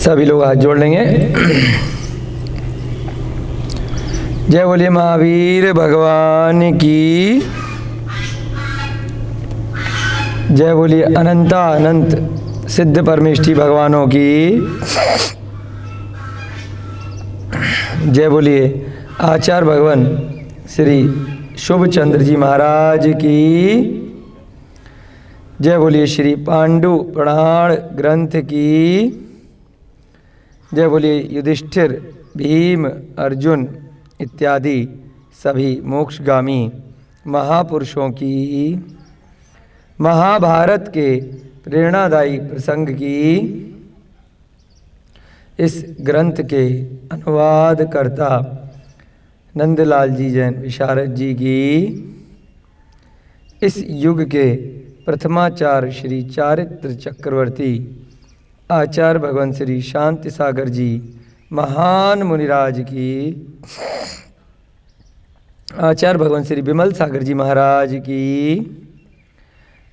सभी लोग हाथ जोड़ लेंगे। जय बोलिए महावीर भगवान की, जय बोलिए अनंता अनंत सिद्ध परमेष्ठी भगवानों की, जय बोलिए आचार्य भगवान श्री शुभ चंद्र जी महाराज की, जय बोलिए श्री पांडु पुराण ग्रंथ की, जय बोलिए युधिष्ठिर भीम अर्जुन इत्यादि सभी मोक्षगामी महापुरुषों की, महाभारत के प्रेरणादायी प्रसंग की, इस ग्रंथ के अनुवाद करता नंदलाल जी जैन विशारद जी की, इस युग के प्रथमाचार्य श्री चारित्र चक्रवर्ती आचार्य भगवान श्री शांति सागर जी महान मुनिराज की, आचार्य भगवान श्री विमल सागर जी महाराज की,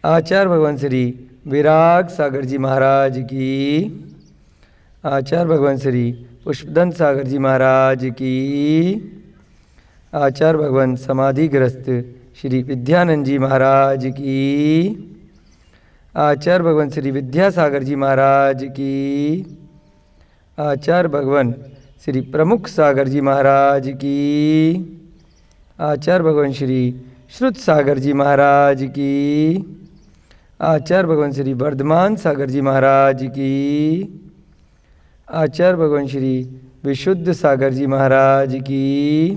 आचार्य भगवान श्री विराग सागर जी महाराज की, आचार्य भगवान श्री पुष्पदंत सागर जी महाराज की, आचार्य भगवान समाधिग्रस्त श्री विद्यानंद जी महाराज की, आचार्य भगवान श्री विद्यासागर जी महाराज की, आचार्य भगवान श्री प्रमुख सागर जी महाराज की, आचार्य भगवान श्री श्रुत सागर जी महाराज की, आचार्य भगवान श्री वर्धमान सागर जी महाराज की, आचार्य भगवान श्री विशुद्ध सागर जी महाराज की,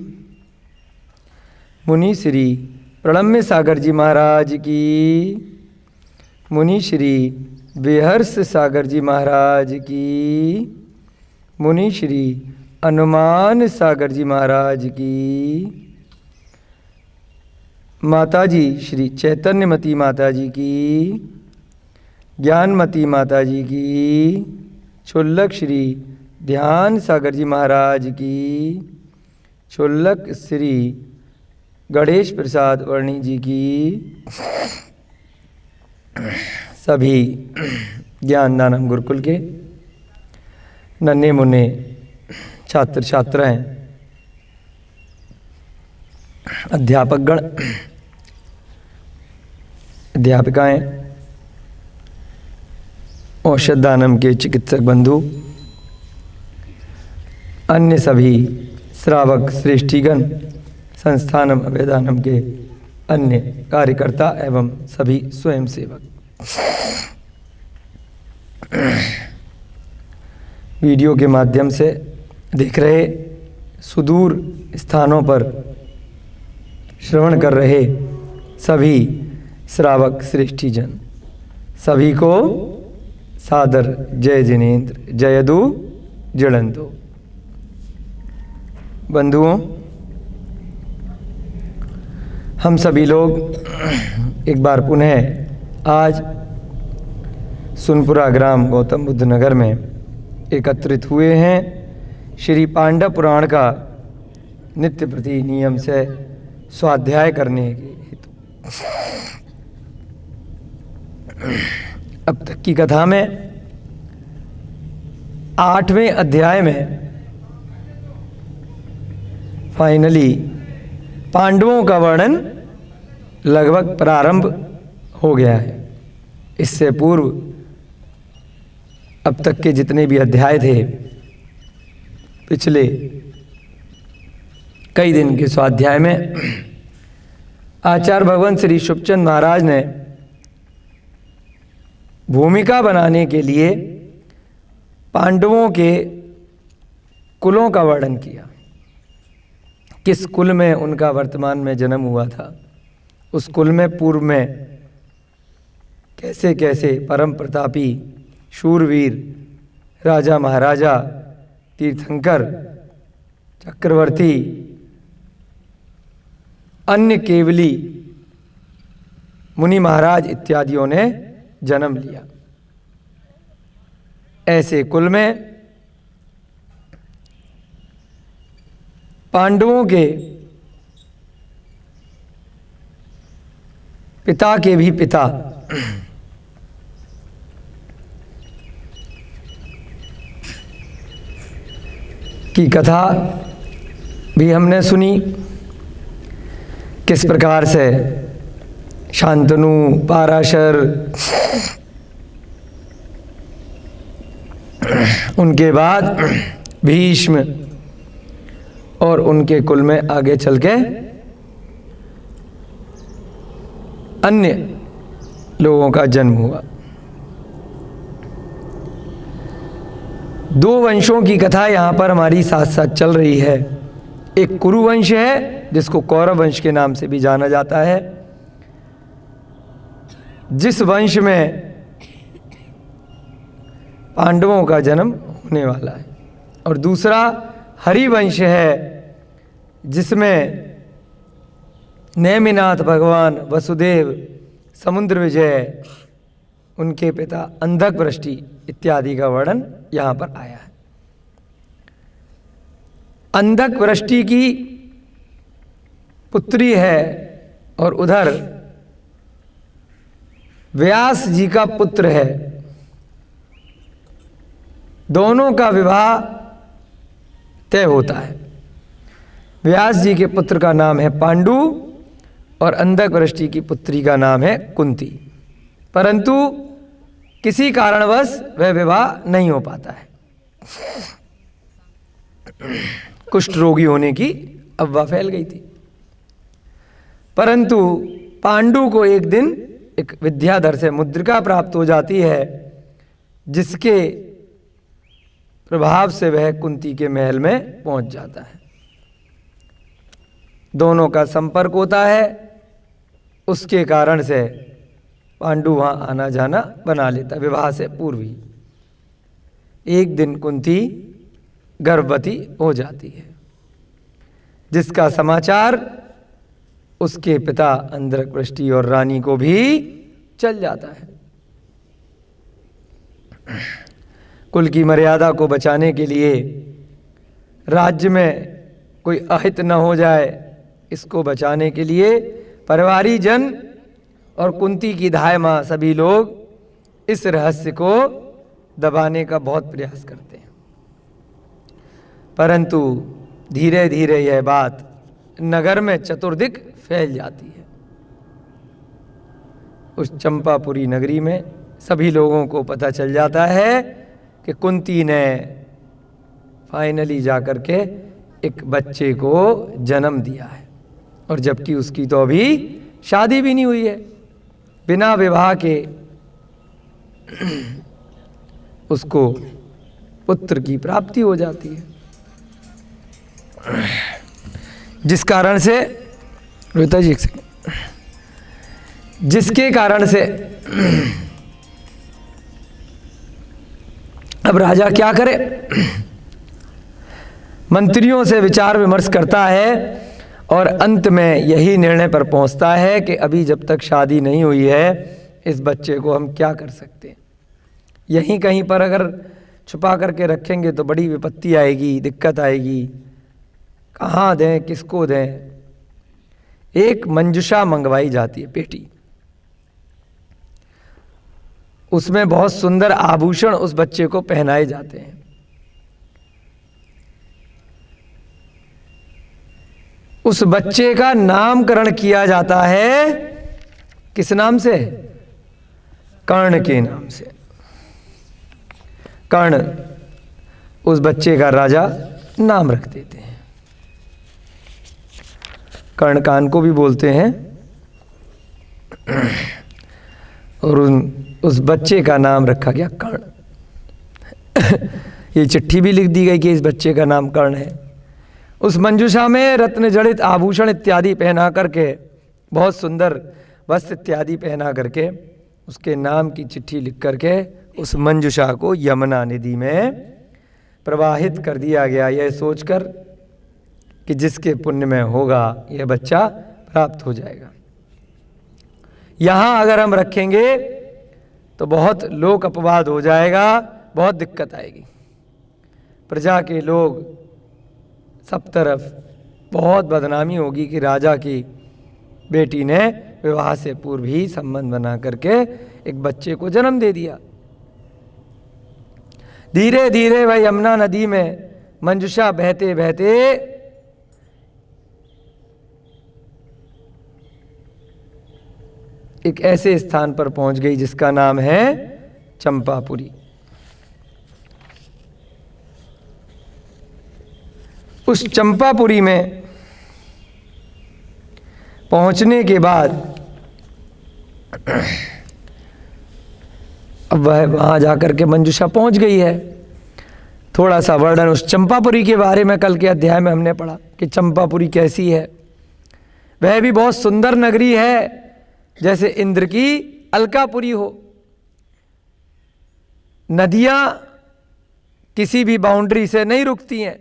मुनि श्री प्रणम्य सागर जी महाराज की, मुनि श्री बेहर्ष सागर जी महाराज की, मुनि श्री अनुमान सागर जी महाराज की, माताजी श्री चैतन्यमती माता जी की, ज्ञानमती माता जी की, क्षुल्लक श्री ध्यान सागर जी महाराज की, क्षुल्लक श्री गणेश प्रसाद वर्णी जी की, सभी ज्ञानदानम गुरुकुल के नन्हे मुन्ने छात्र छात्राएं, अध्यापकगण, अध्यापिकाएं, औषधानम के चिकित्सक बंधु, अन्य सभी श्रावक श्रेष्ठीगण, संस्थानम अभेदानम के अन्य कार्यकर्ता एवं सभी स्वयंसेवक, वीडियो के माध्यम से देख रहे, सुदूर स्थानों पर श्रवण कर रहे सभी श्रावक श्रेष्ठीजन, सभी को सादर जय जिनेन्द्र, जयदु जड़ंदो। बंधुओं, हम सभी लोग एक बार पुनः आज सुनपुरा ग्राम गौतम बुद्ध नगर में एकत्रित हुए हैं श्री पांडव पुराण का नित्य प्रति नियम से स्वाध्याय करने के हेतु। अब तक की कथा में 8वें अध्याय में फाइनली पांडवों का वर्णन लगभग प्रारंभ हो गया है। इससे पूर्व अब तक के जितने भी अध्याय थे, पिछले कई दिन के स्वाध्याय में आचार्य भगवान श्री शुभचंद महाराज ने भूमिका बनाने के लिए पांडवों के कुलों का वर्णन किया। किस कुल में उनका वर्तमान में जन्म हुआ था, उस कुल में पूर्व में कैसे कैसे परम प्रतापी शूरवीर राजा महाराजा तीर्थंकर चक्रवर्ती अन्य केवली मुनि महाराज इत्यादियों ने जन्म लिया। ऐसे कुल में पांडवों के पिता के भी पिता की कथा भी हमने सुनी, किस प्रकार से शांतनु, पाराशर, उनके बाद भीष्म और उनके कुल में आगे चल के अन्य लोगों का जन्म हुआ। दो वंशों की कथा यहाँ पर हमारी साथ साथ चल रही है। एक कुरु वंश है जिसको कौरव वंश के नाम से भी जाना जाता है, जिस वंश में पांडवों का जन्म होने वाला है, और दूसरा हरिवंश है जिसमें नेमिनाथ भगवान वसुदेव, समुद्र विजय, उनके पिता अंधक वृष्टि इत्यादि का वर्णन यहाँ पर आया है। अंधक वृष्टि की पुत्री है और उधर व्यास जी का पुत्र है। दोनों का विवाह तय होता है। व्यास जी के पुत्र का नाम है पांडु और अंधक वृष्टि की पुत्री का नाम है कुंती, परंतु किसी कारणवश वह विवाह नहीं हो पाता है। कुष्ठ रोगी होने की अफवाह फैल गई थी, परंतु पांडु को एक दिन एक विद्याधर से मुद्रिका प्राप्त हो जाती है, जिसके प्रभाव से वह कुंती के महल में पहुंच जाता है। दोनों का संपर्क होता है, उसके कारण से पांडु वहाँ आना जाना बना लेता विवाह से पूर्व ही। एक दिन कुंती गर्भवती हो जाती है, जिसका समाचार उसके पिता अंधक वृष्टि और रानी को भी चल जाता है। कुल की मर्यादा को बचाने के लिए, राज्य में कोई अहित न हो जाए, इसको बचाने के लिए परिवारी जन और कुंती की धाय माँ सभी लोग इस रहस्य को दबाने का बहुत प्रयास करते हैं, परंतु धीरे धीरे यह बात नगर में चतुर्दिक फैल जाती है। उस चंपापुरी नगरी में सभी लोगों को पता चल जाता है कि कुंती ने फाइनली जाकर के एक बच्चे को जन्म दिया है, और जबकि उसकी तो अभी शादी भी नहीं हुई है। बिना विवाह के उसको पुत्र की प्राप्ति हो जाती है, जिस कारण से रोहिता जी जिसके कारण से अब राजा क्या करे, मंत्रियों से विचार विमर्श करता है और अंत में यही निर्णय पर पहुंचता है कि अभी जब तक शादी नहीं हुई है, इस बच्चे को हम क्या कर सकते हैं। यहीं कहीं पर अगर छुपा करके रखेंगे तो बड़ी विपत्ति आएगी, दिक्कत आएगी, कहाँ दें, किसको दें। एक मंजुषा मंगवाई जाती है, पेटी, उसमें बहुत सुंदर आभूषण उस बच्चे को पहनाए जाते हैं। उस बच्चे का नामकरण किया जाता है, किस नाम से? कर्ण के नाम से। कर्ण उस बच्चे का राजा नाम रख देते हैं। कर्णकान को भी बोलते हैं, और उस बच्चे का नाम रखा गया कर्ण। ये चिट्ठी भी लिख दी गई कि इस बच्चे का नाम कर्ण है। उस मंजूषा में रत्न जड़ित आभूषण इत्यादि पहना करके, बहुत सुंदर वस्त्र इत्यादि पहना करके, उसके नाम की चिट्ठी लिख करके उस मंजूषा को यमुना नदी में प्रवाहित कर दिया गया, यह सोचकर कि जिसके पुण्य में होगा यह बच्चा प्राप्त हो जाएगा। यहाँ अगर हम रखेंगे तो बहुत लोक अपवाद हो जाएगा, बहुत दिक्कत आएगी। प्रजा के लोग सब तरफ बहुत बदनामी होगी कि राजा की बेटी ने विवाह से पूर्व ही संबंध बना करके एक बच्चे को जन्म दे दिया। धीरे धीरे वह यमुना नदी में मंजुषा बहते बहते एक ऐसे स्थान पर पहुंच गई जिसका नाम है चंपापुरी। उस चंपापुरी में पहुंचने के बाद अब वह वहां जाकर के मंजुषा पहुंच गई है। थोड़ा सा वर्णन उस चंपापुरी के बारे में कल के अध्याय में हमने पढ़ा कि चंपापुरी कैसी है। वह भी बहुत सुंदर नगरी है, जैसे इंद्र की अलकापुरी हो। नदियां किसी भी बाउंड्री से नहीं रुकती हैं।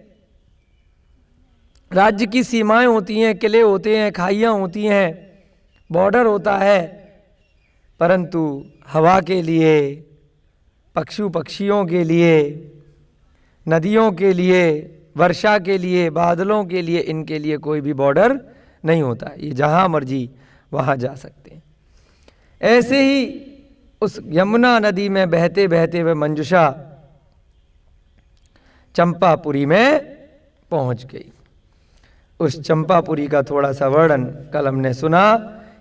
राज्य की सीमाएं होती हैं, किले होते हैं, खाइयां होती हैं, बॉर्डर होता है, परंतु हवा के लिए, पक्षियों के लिए, नदियों के लिए, वर्षा के लिए, बादलों के लिए, इनके लिए कोई भी बॉर्डर नहीं होता। ये जहाँ मर्जी वहाँ जा सकते हैं। ऐसे ही उस यमुना नदी में बहते बहते हुए मंजुषा चंपापुरी में पहुँच गई। उस चंपापुरी का थोड़ा सा वर्णन कल हमने सुना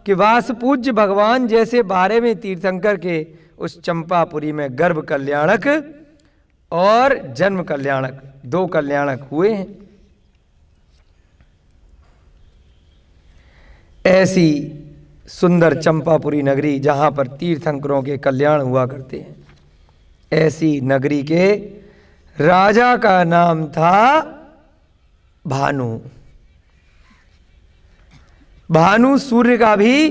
कि वासपूज्य भगवान जैसे 12वें तीर्थंकर के उस चंपापुरी में गर्भ कल्याणक और जन्म कल्याणक, 2 कल्याणक हुए हैं। ऐसी सुंदर चंपापुरी नगरी जहां पर तीर्थंकरों के कल्याण हुआ करते हैं, ऐसी नगरी के राजा का नाम था भानु। भानु सूर्य का भी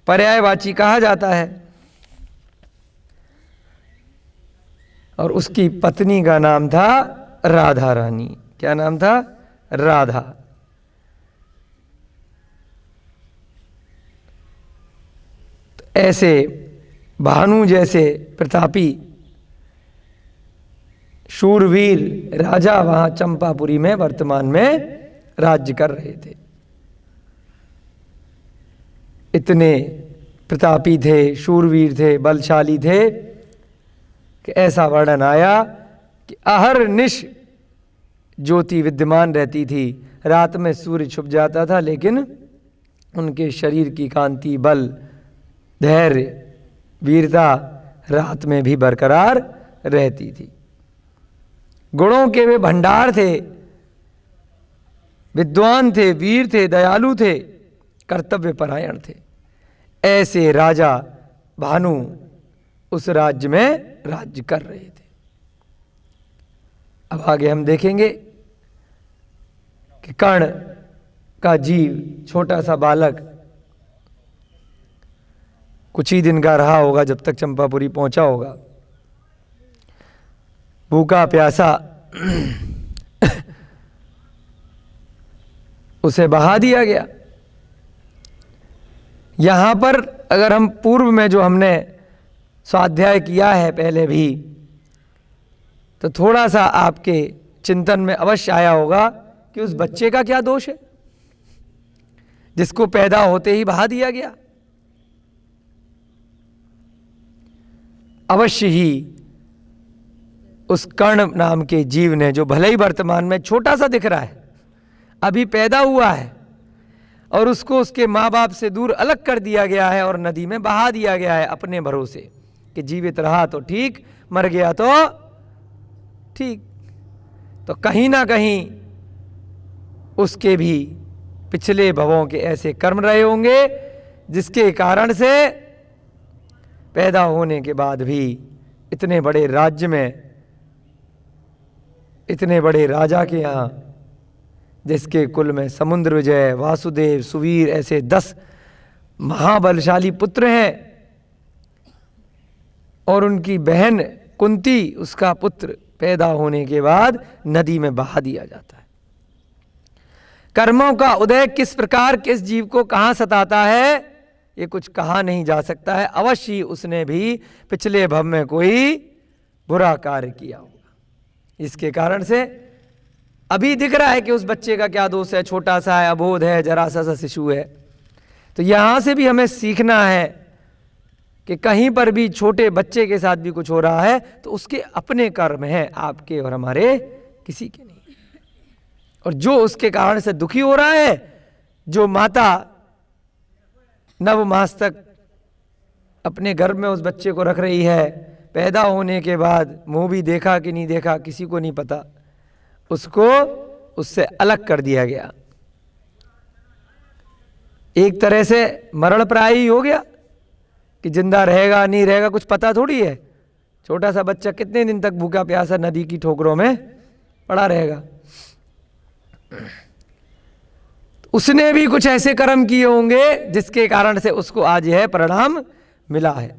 पर्यायवाची कहा जाता है। और उसकी पत्नी का नाम था राधा रानी। क्या नाम था? राधा। तो ऐसे भानु जैसे प्रतापी शूरवीर राजा वहां चंपापुरी में वर्तमान में राज्य कर रहे थे। इतने प्रतापी थे, शूरवीर थे, बलशाली थे कि ऐसा वर्णन आया कि अहरनिश ज्योति विद्यमान रहती थी। रात में सूर्य छुप जाता था, लेकिन उनके शरीर की कांति, बल, धैर्य, वीरता रात में भी बरकरार रहती थी। गुणों के वे भंडार थे, विद्वान थे, वीर थे, दयालु थे, कर्तव्य परायण थे। ऐसे राजा भानु उस राज्य में राज्य कर रहे थे। अब आगे हम देखेंगे कि कर्ण का जीव, छोटा सा बालक, कुछ ही दिन का रहा होगा जब तक चंपापुरी पहुंचा होगा। भूखा प्यासा उसे बहा दिया गया। यहां पर अगर हम पूर्व में जो हमने स्वाध्याय किया है पहले भी, तो थोड़ा सा आपके चिंतन में अवश्य आया होगा कि उस बच्चे का क्या दोष है जिसको पैदा होते ही बहा दिया गया। अवश्य ही उस कर्ण नाम के जीव ने, जो भले ही वर्तमान में छोटा सा दिख रहा है, अभी पैदा हुआ है और उसको उसके माँ बाप से दूर अलग कर दिया गया है और नदी में बहा दिया गया है अपने भरोसे कि जीवित रहा तो ठीक, मर गया तो ठीक। तो कहीं ना कहीं उसके भी पिछले भवों के ऐसे कर्म रहे होंगे जिसके कारण से पैदा होने के बाद भी इतने बड़े राज्य में, इतने बड़े राजा के यहाँ, जिसके कुल में समुद्र विजय, वासुदेव, सुवीर ऐसे 10 महाबलशाली पुत्र हैं, और उनकी बहन कुंती, उसका पुत्र पैदा होने के बाद नदी में बहा दिया जाता है। कर्मों का उदय किस प्रकार किस जीव को कहाँ सताता है, ये कुछ कहा नहीं जा सकता है। अवश्य उसने भी पिछले भव में कोई बुरा कार्य किया होगा, इसके कारण से अभी दिख रहा है कि उस बच्चे का क्या दोष है, छोटा सा है, अबोध है, जरा सा शिशु है। तो यहाँ से भी हमें सीखना है कि कहीं पर भी छोटे बच्चे के साथ भी कुछ हो रहा है तो उसके अपने कर्म हैं, आपके और हमारे किसी के नहीं। और जो उसके कारण से दुखी हो रहा है, जो माता 9 मास तक अपने गर्भ में उस बच्चे को रख रही है, पैदा होने के बाद मुंह भी देखा कि नहीं देखा किसी को नहीं पता, उसको उससे अलग कर दिया गया, एक तरह से मरण प्राय ही हो गया कि जिंदा रहेगा नहीं रहेगा कुछ पता थोड़ी है। छोटा सा बच्चा कितने दिन तक भूखा प्यासा नदी की ठोकरों में पड़ा रहेगा। उसने भी कुछ ऐसे कर्म किए होंगे जिसके कारण से उसको आज यह परिणाम मिला है।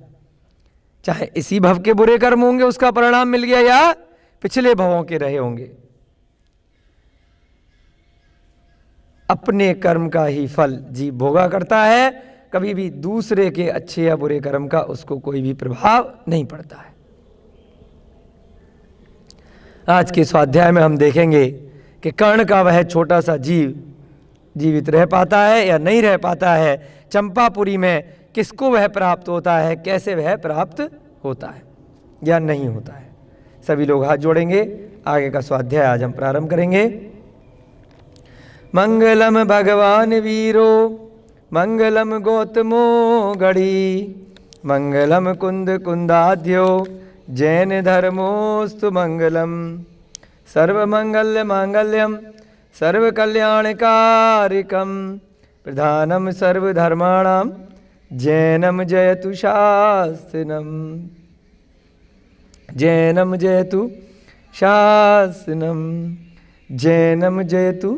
चाहे इसी भव के बुरे कर्म होंगे उसका परिणाम मिल गया, या पिछले भवों के रहे होंगे। अपने कर्म का ही फल जीव भोगा करता है, कभी भी दूसरे के अच्छे या बुरे कर्म का उसको कोई भी प्रभाव नहीं पड़ता है। आज के स्वाध्याय में हम देखेंगे कि कर्ण का वह छोटा सा जीव जीवित रह पाता है या नहीं रह पाता है, चंपापुरी में किसको वह प्राप्त होता है, कैसे वह प्राप्त होता है या नहीं होता है। सभी लोग हाथ जोड़ेंगे, आगे का स्वाध्याय आज हम प्रारंभ करेंगे। मंगलम भगवान वीरो मंगलम गौतमो गढ़ी, मंगलम कुंद कुंदाध्यो जैन धर्मोस्तु मंगलम, सर्वमंगल्य मांगल्यम सर्वकल्याणकारिकम, प्रधानम सर्वधर्माणाम जैनम जयतु शासनम, जैनम जयतु शासनम, जैनम जयतु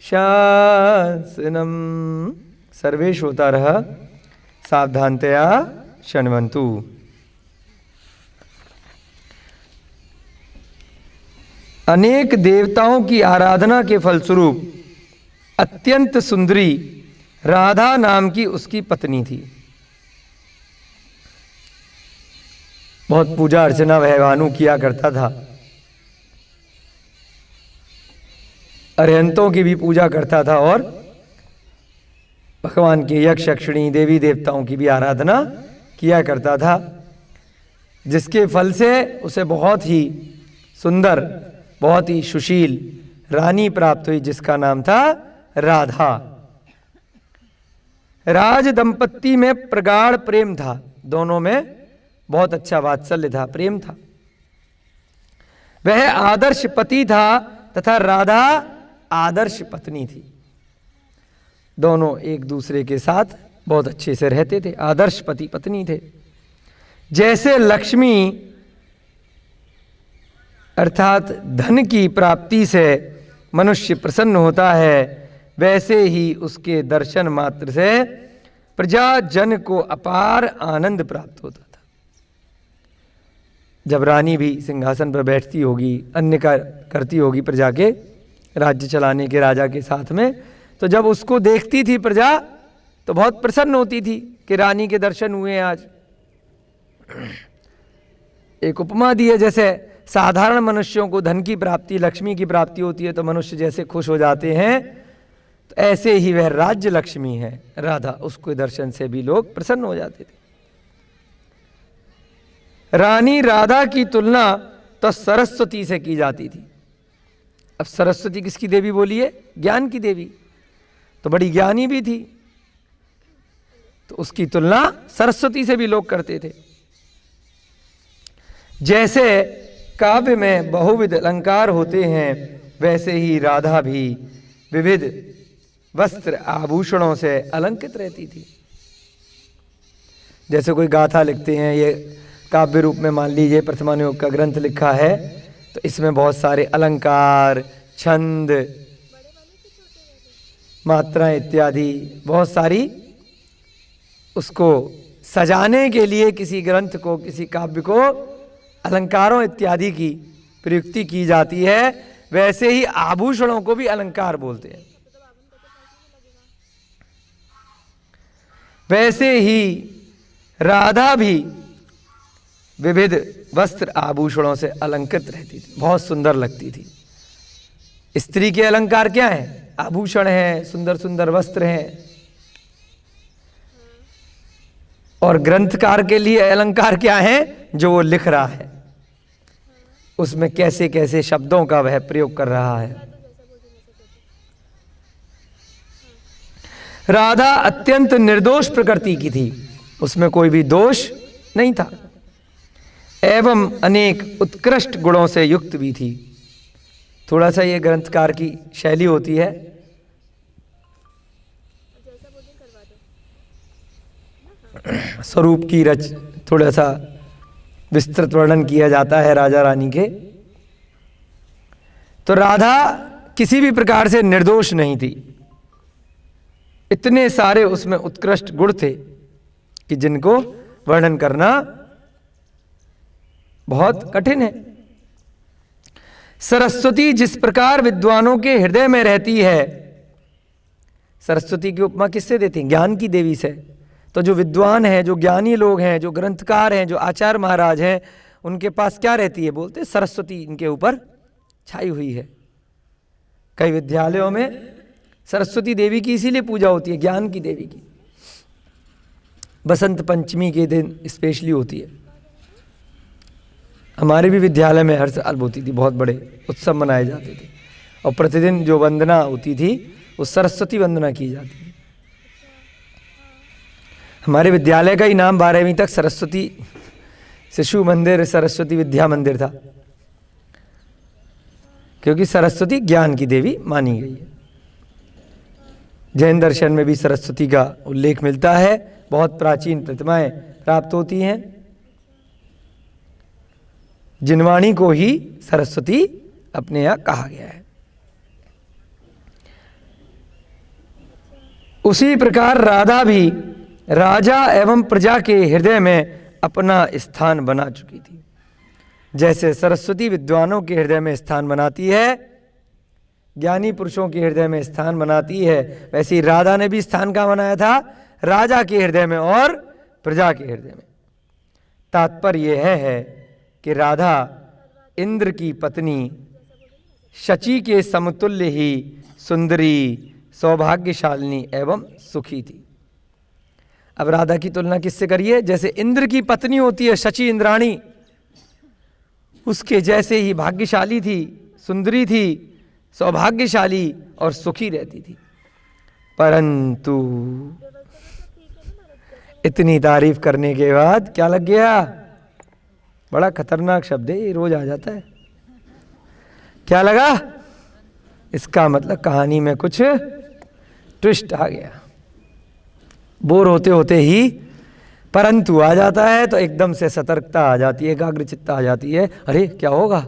शासनम। सर्वे श्रोतारः सावधानतया शृण्वन्तु। अनेक देवताओं की आराधना के फलस्वरूप अत्यंत सुंदरी राधा नाम की उसकी पत्नी थी। बहुत पूजा अर्चना वह भानु किया करता था, अरिहंतों की भी पूजा करता था और भगवान के यक्ष यक्षिणी देवी देवताओं की भी आराधना किया करता था, जिसके फल से उसे बहुत ही सुंदर बहुत ही सुशील रानी प्राप्त हुई, जिसका नाम था राधा। राज दंपत्ति में प्रगाढ़ प्रेम था, दोनों में बहुत अच्छा वात्सल्य था, प्रेम था। वह आदर्श पति था तथा राधा आदर्श पत्नी थी। दोनों एक दूसरे के साथ बहुत अच्छे से रहते थे, आदर्श पति पत्नी थे। जैसे लक्ष्मी अर्थात धन की प्राप्ति से मनुष्य प्रसन्न होता है, वैसे ही उसके दर्शन मात्र से प्रजाजन को अपार आनंद प्राप्त होता था। जब रानी भी सिंहासन पर बैठती होगी, अन्य करती होगी प्रजा के राज्य चलाने के राजा के साथ में, तो जब उसको देखती थी प्रजा तो बहुत प्रसन्न होती थी कि रानी के दर्शन हुए आज। एक उपमा दी है, जैसे साधारण मनुष्यों को धन की प्राप्ति लक्ष्मी की प्राप्ति होती है तो मनुष्य जैसे खुश हो जाते हैं, तो ऐसे ही वह राज्य लक्ष्मी है राधा, उसके दर्शन से भी लोग प्रसन्न हो जाते थे। रानी राधा की तुलना तो सरस्वती से की जाती थी। अब सरस्वती किसकी देवी बोलिए? ज्ञान की देवी, तो बड़ी ज्ञानी भी थी, तो उसकी तुलना सरस्वती से भी लोग करते थे। जैसे काव्य में बहुविध अलंकार होते हैं, वैसे ही राधा भी विविध वस्त्र आभूषणों से अलंकृत रहती थी। जैसे कोई गाथा लिखते हैं, ये काव्य रूप में मान लीजिए प्रथमानुयोग का ग्रंथ लिखा है, तो इसमें बहुत सारे अलंकार, छंद, मात्राएं इत्यादि बहुत सारी उसको सजाने के लिए किसी ग्रंथ को, किसी काव्य को अलंकारों इत्यादि की प्रयुक्ति की जाती है। वैसे ही आभूषणों को भी अलंकार बोलते हैं। वैसे ही राधा भी विविध वस्त्र आभूषणों से अलंकृत रहती थी, बहुत सुंदर लगती थी। स्त्री के अलंकार क्या है? आभूषण है, सुंदर सुंदर वस्त्र हैं। और ग्रंथकार के लिए अलंकार क्या है? जो वो लिख रहा है उसमें कैसे कैसे शब्दों का वह प्रयोग कर रहा है। राधा अत्यंत निर्दोष प्रकृति की थी, उसमें कोई भी दोष नहीं था, एवं अनेक उत्कृष्ट गुणों से युक्त भी थी। थोड़ा सा ये ग्रंथकार की शैली होती है, स्वरूप की रच थोड़ा सा विस्तृत वर्णन किया जाता है राजा रानी के। तो राधा किसी भी प्रकार से निर्दोष नहीं थी, इतने सारे उसमें उत्कृष्ट गुण थे कि जिनको वर्णन करना बहुत कठिन है। सरस्वती जिस प्रकार विद्वानों के हृदय में रहती है, सरस्वती की उपमा किससे देते हैं? ज्ञान की देवी से। तो जो विद्वान हैं, जो ज्ञानी लोग हैं, जो ग्रंथकार हैं, जो आचार्य महाराज हैं, उनके पास क्या रहती है? बोलते सरस्वती इनके ऊपर छाई हुई है। कई विद्यालयों में सरस्वती देवी की इसीलिए पूजा होती है, ज्ञान की देवी की। बसंत पंचमी के दिन स्पेशली होती है। हमारे भी विद्यालय में हर साल होती थी, बहुत बड़े उत्सव मनाए जाते थे, और प्रतिदिन जो वंदना होती थी वो सरस्वती वंदना की जाती थी। हमारे विद्यालय का ही नाम 12वीं तक सरस्वती शिशु मंदिर, सरस्वती विद्या मंदिर था, क्योंकि सरस्वती ज्ञान की देवी मानी गई है। जैन दर्शन में भी सरस्वती का उल्लेख मिलता है, बहुत प्राचीन प्रतिमाएं प्राप्त होती हैं। जिनवाणी को ही सरस्वती अपने यहाँ कहा गया है। उसी प्रकार राधा भी राजा एवं प्रजा के हृदय में अपना स्थान बना चुकी थी। जैसे सरस्वती विद्वानों के हृदय में स्थान बनाती है, ज्ञानी पुरुषों के हृदय में स्थान बनाती है, वैसे ही राधा ने भी स्थान का बनाया था, राजा के हृदय में और प्रजा के हृदय में। तात्पर्य यह है कि राधा इंद्र की पत्नी शची के समतुल्य ही सुंदरी, सौभाग्यशालिनी एवं सुखी थी। अब राधा की तुलना किससे करिए? जैसे इंद्र की पत्नी होती है शची इंद्राणी, उसके जैसे ही भाग्यशाली थी, सुंदरी थी, सौभाग्यशाली और सुखी रहती थी। परंतु इतनी तारीफ करने के बाद क्या लग गया? बड़ा खतरनाक शब्द है ये, रोज आ जाता है। क्या लगा? इसका मतलब कहानी में कुछ ट्विस्ट आ गया। बोर होते होते ही परंतु आ जाता है तो एकदम से सतर्कता आ जाती है, एकाग्रचित्ता आ जाती है। अरे क्या होगा?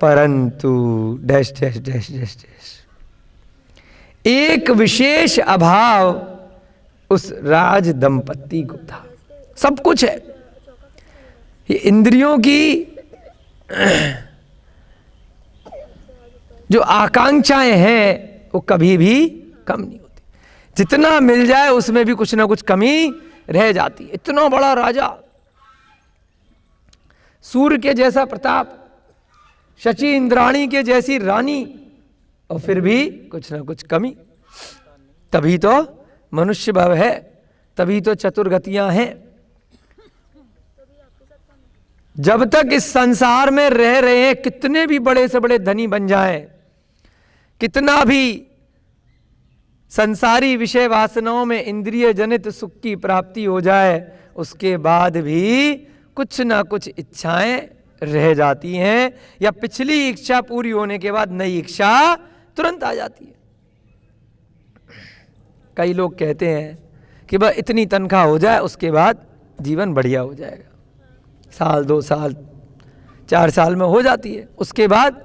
परंतु dash dash dash dash dash, एक विशेष अभाव उस राज दंपत्ति को था। सब कुछ है, ये इंद्रियों की जो आकांक्षाएं हैं वो कभी भी कम नहीं होती। जितना मिल जाए उसमें भी कुछ ना कुछ कमी रह जाती है। इतना बड़ा राजा, सूर्य के जैसा प्रताप, शची इंद्राणी के जैसी रानी, और फिर भी कुछ ना कुछ कमी। तभी तो मनुष्य भव है, तभी तो चतुर्गतियां हैं। जब तक इस संसार में रह रहे हैं, कितने भी बड़े से बड़े धनी बन जाएं, कितना भी संसारी विषय वासनाओं में इंद्रिय जनित सुख की प्राप्ति हो जाए, उसके बाद भी कुछ ना कुछ इच्छाएं रह जाती हैं, या पिछली इच्छा पूरी होने के बाद नई इच्छा तुरंत आ जाती है। कई लोग कहते हैं कि बस इतनी तनख्वाह हो जाए उसके बाद जीवन बढ़िया हो जाएगा। साल 2 साल 4 साल में हो जाती है, उसके बाद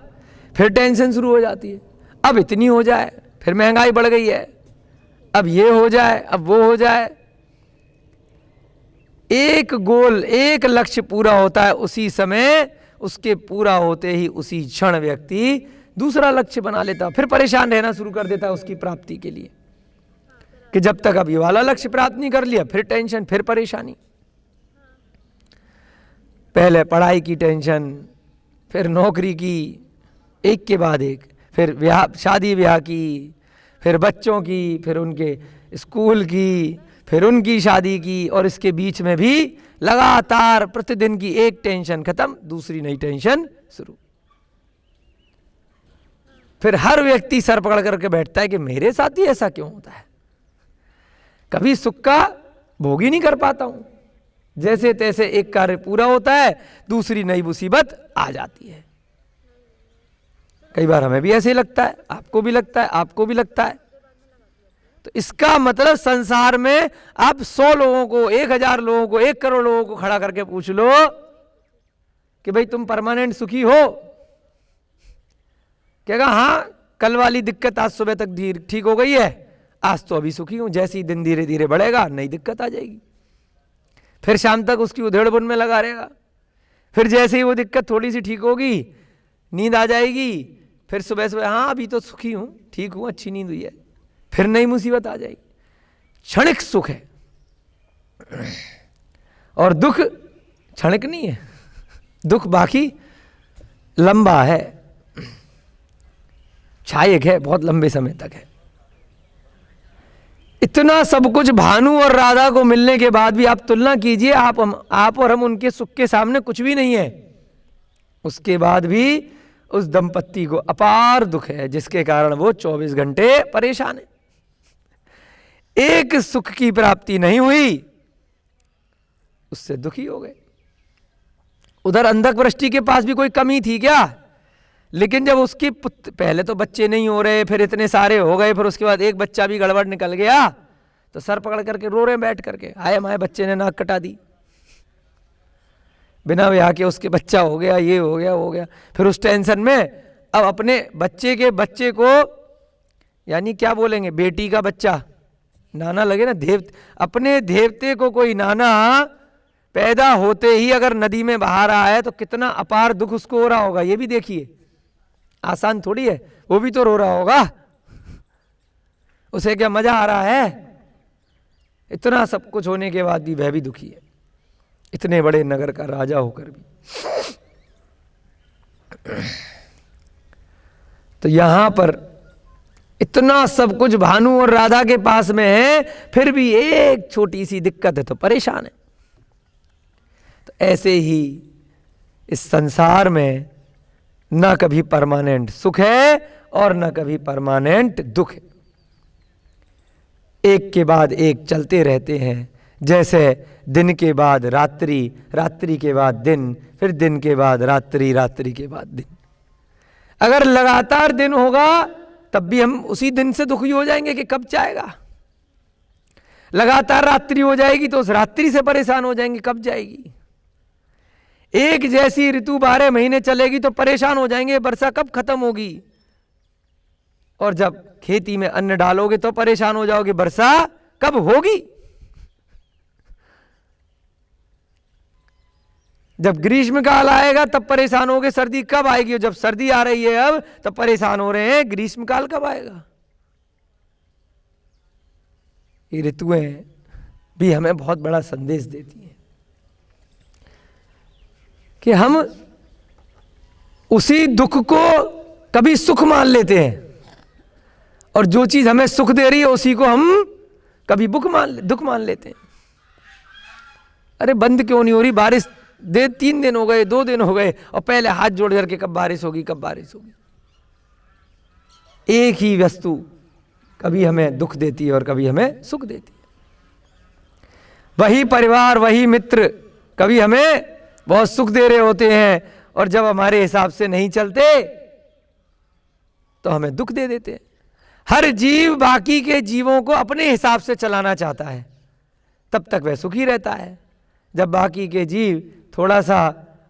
फिर टेंशन शुरू हो जाती है। अब इतनी हो जाए, फिर महंगाई बढ़ गई है, अब ये हो जाए, अब वो हो जाए। एक गोल, एक लक्ष्य पूरा होता है, उसी समय उसके पूरा होते ही उसी क्षण व्यक्ति दूसरा लक्ष्य बना लेता, फिर परेशान रहना शुरू कर देता है उसकी प्राप्ति के लिए, कि जब तक अब ये वाला लक्ष्य प्राप्त नहीं कर लिया, फिर टेंशन, फिर परेशानी। पहले पढ़ाई की टेंशन, फिर नौकरी की, एक के बाद एक, फिर ब्याह, शादी ब्याह की, फिर बच्चों की, फिर उनके स्कूल की, फिर उनकी शादी की, और इसके बीच में भी लगातार प्रतिदिन की एक टेंशन खत्म, दूसरी नई टेंशन शुरू। फिर हर व्यक्ति सर पकड़ करके बैठता है कि मेरे साथ ही ऐसा क्यों होता है, कभी सुख का भोग ही नहीं कर पाता हूं। जैसे तैसे एक कार्य पूरा होता है, दूसरी नई मुसीबत आ जाती है। कई बार हमें भी ऐसे ही लगता है, आपको भी लगता है, आपको भी लगता है। तो इसका मतलब संसार में आप 100 लोगों को, 1000 लोगों को, 1 करोड़ लोगों को खड़ा करके पूछ लो कि भाई तुम परमानेंट सुखी हो, कहेगा हाँ, कल वाली दिक्कत आज सुबह तक ठीक हो गई है, आज तो अभी सुखी हूं, जैसे ही दिन धीरे धीरे बढ़ेगा नई दिक्कत आ जाएगी, फिर शाम तक उसकी उधेड़ बुन में लगा रहेगा, फिर जैसे ही वो दिक्कत थोड़ी सी ठीक होगी नींद आ जाएगी, फिर सुबह सुबह हाँ अभी तो सुखी हूं, ठीक हूं, अच्छी नींद हुई है, फिर नई मुसीबत आ जाएगी। क्षणिक सुख है और दुख क्षणिक नहीं है, दुख बाकी लंबा है, क्षायक है, बहुत लंबे समय तक है। इतना सब कुछ भानु और राधा को मिलने के बाद भी आप तुलना कीजिए, आप और हम उनके सुख के सामने कुछ भी नहीं है। उसके बाद भी उस दंपत्ति को अपार दुख है, जिसके कारण वो 24 घंटे परेशान है। एक सुख की प्राप्ति नहीं हुई, उससे दुखी हो गए। उधर अंधक वृष्टि के पास भी कोई कमी थी क्या? लेकिन जब उसके पुत्र, पहले तो बच्चे नहीं हो रहे, फिर इतने सारे हो गए, फिर उसके बाद एक बच्चा भी गड़बड़ निकल गया, तो सर पकड़ करके रो रहे बैठ करके, आए माए बच्चे ने नाक कटा दी, बिना ब्याह के उसके बच्चा हो गया, ये हो गया, वो हो गया। फिर उस टेंशन में अब अपने बच्चे के बच्चे को, यानी क्या बोलेंगे, बेटी का बच्चा नाना लगे ना, अपने देवते को कोई नाना पैदा होते ही अगर नदी में बहा रहा है तो कितना अपार दुख उसको हो रहा होगा, ये भी देखिए। आसान थोड़ी है, वो भी तो रो रहा होगा, उसे क्या मजा आ रहा है? इतना सब कुछ होने के बाद भी वह भी दुखी है, इतने बड़े नगर का राजा होकर भी। तो यहां पर इतना सब कुछ भानु और राधा के पास में है, फिर भी एक छोटी सी दिक्कत है तो परेशान है। तो ऐसे ही इस संसार में न कभी परमानेंट सुख है और न कभी परमानेंट दुख है, एक के बाद एक चलते रहते हैं। जैसे दिन के बाद रात्रि, रात्रि के बाद दिन, फिर दिन के बाद रात्रि, रात्रि के बाद दिन। अगर लगातार दिन होगा तब भी हम उसी दिन से दुखी हो जाएंगे कि कब जाएगा। लगातार रात्रि हो जाएगी तो उस रात्रि से परेशान हो जाएंगे कब जाएगी। एक जैसी ऋतु 12 महीने चलेगी तो परेशान हो जाएंगे वर्षा कब खत्म होगी। और जब खेती में अन्न डालोगे तो परेशान हो जाओगे वर्षा कब होगी। जब ग्रीष्म काल आएगा तब परेशान होगे सर्दी कब आएगी। और जब सर्दी आ रही है अब तब परेशान हो रहे हैं ग्रीष्म काल कब आएगा। ये ऋतुएं भी हमें बहुत बड़ा संदेश देती हैं कि हम उसी दुख को कभी सुख मान लेते हैं और जो चीज हमें सुख दे रही है उसी को हम कभी दुख मान लेते हैं। अरे बंद क्यों नहीं हो रही बारिश, 3 दिन हो गए, 2 दिन हो गए, और पहले हाथ जोड़ करके कब बारिश होगी, कब बारिश होगी। एक ही वस्तु कभी हमें दुख देती है और कभी हमें सुख देती है। वही परिवार, वही मित्र कभी हमें बहुत सुख दे रहे होते हैं और जब हमारे हिसाब से नहीं चलते तो हमें दुख दे देते हैं। हर जीव बाकी के जीवों को अपने हिसाब से चलाना चाहता है, तब तक वह सुखी रहता है। जब बाकी के जीव थोड़ा सा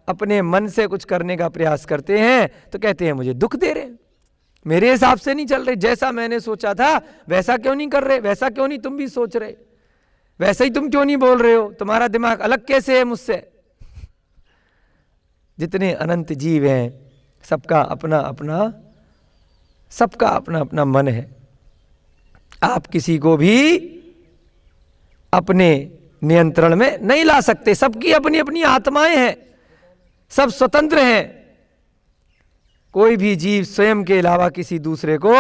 अपने मन से कुछ करने का प्रयास करते हैं तो कहते हैं मुझे दुख दे रहे हैं, मेरे हिसाब से नहीं चल रहे, जैसा मैंने सोचा था वैसा क्यों नहीं कर रहे, वैसा क्यों नहीं तुम भी सोच रहे, वैसा ही तुम क्यों नहीं बोल रहे हो, तुम्हारा दिमाग अलग कैसे है मुझसे। जितने अनंत जीव हैं सबका अपना अपना मन है। आप किसी को भी अपने नियंत्रण में नहीं ला सकते। सबकी अपनी अपनी आत्माएं हैं, सब स्वतंत्र हैं। कोई भी जीव स्वयं के अलावा किसी दूसरे को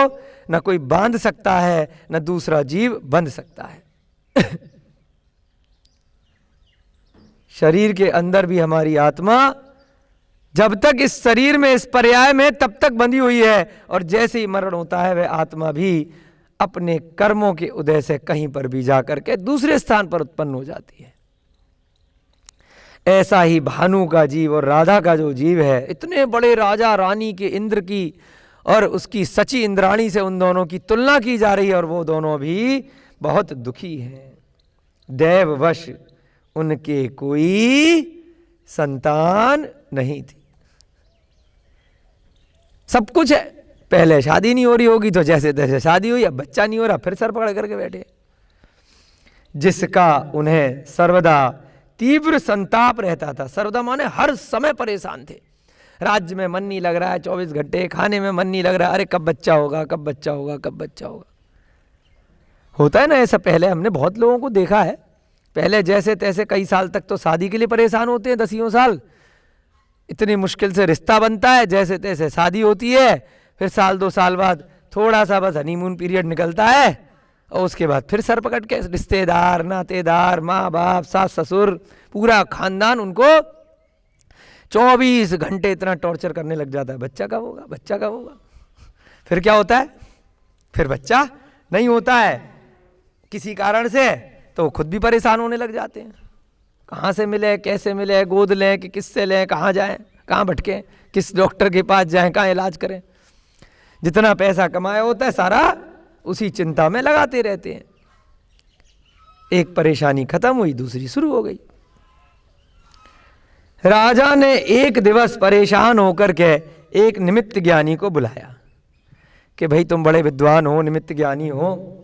न कोई बांध सकता है न दूसरा जीव बंध सकता है। शरीर के अंदर भी हमारी आत्मा जब तक इस शरीर में, इस पर्याय में, तब तक बंधी हुई है, और जैसे ही मरण होता है वह आत्मा भी अपने कर्मों के उदय से कहीं पर भी जाकर के दूसरे स्थान पर उत्पन्न हो जाती है। ऐसा ही भानु का जीव और राधा का जो जीव है, इतने बड़े राजा रानी के, इंद्र की और उसकी सची इंद्राणी से उन दोनों की तुलना की जा रही है, और वो दोनों भी बहुत दुखी हैं। दैववश उनके कोई संतान नहीं थी। सब कुछ है, पहले शादी नहीं हो रही होगी तो जैसे तैसे शादी हुई, अब बच्चा नहीं हो रहा, फिर सर पकड़ करके बैठे। जिसका उन्हें सर्वदा तीव्र संताप रहता था। सर्वदा माने हर समय परेशान थे। राज्य में मन नहीं लग रहा है 24 घंटे, खाने में मन नहीं लग रहा है, अरे कब बच्चा होगा, कब बच्चा होगा, कब बच्चा होगा। होता है ना ऐसा, पहले हमने बहुत लोगों को देखा है। पहले जैसे तैसे कई साल तक तो शादी के लिए परेशान होते हैं, 10 साल, इतनी मुश्किल से रिश्ता बनता है, जैसे तैसे शादी होती है, फिर साल 2 साल बाद थोड़ा सा बस हनीमून पीरियड निकलता है, और उसके बाद फिर सर पकड़ के रिश्तेदार, नातेदार, माँ बाप, सास ससुर, पूरा खानदान उनको 24 घंटे इतना टॉर्चर करने लग जाता है, बच्चा कब होगा, बच्चा कब होगा। फिर क्या होता है, फिर बच्चा नहीं होता है किसी कारण से, तो खुद भी परेशान होने लग जाते हैं। कहाँ से मिले, कैसे मिले, गोद लें कि किससे लें, कहाँ जाएं, कहाँ भटकें, किस डॉक्टर के पास जाएं, कहाँ इलाज करें। जितना पैसा कमाया होता है सारा उसी चिंता में लगाते रहते हैं। एक परेशानी खत्म हुई, दूसरी शुरू हो गई। राजा ने एक दिवस परेशान होकर के एक निमित्त ज्ञानी को बुलाया कि भाई तुम बड़े विद्वान हो, निमित्त ज्ञानी हो,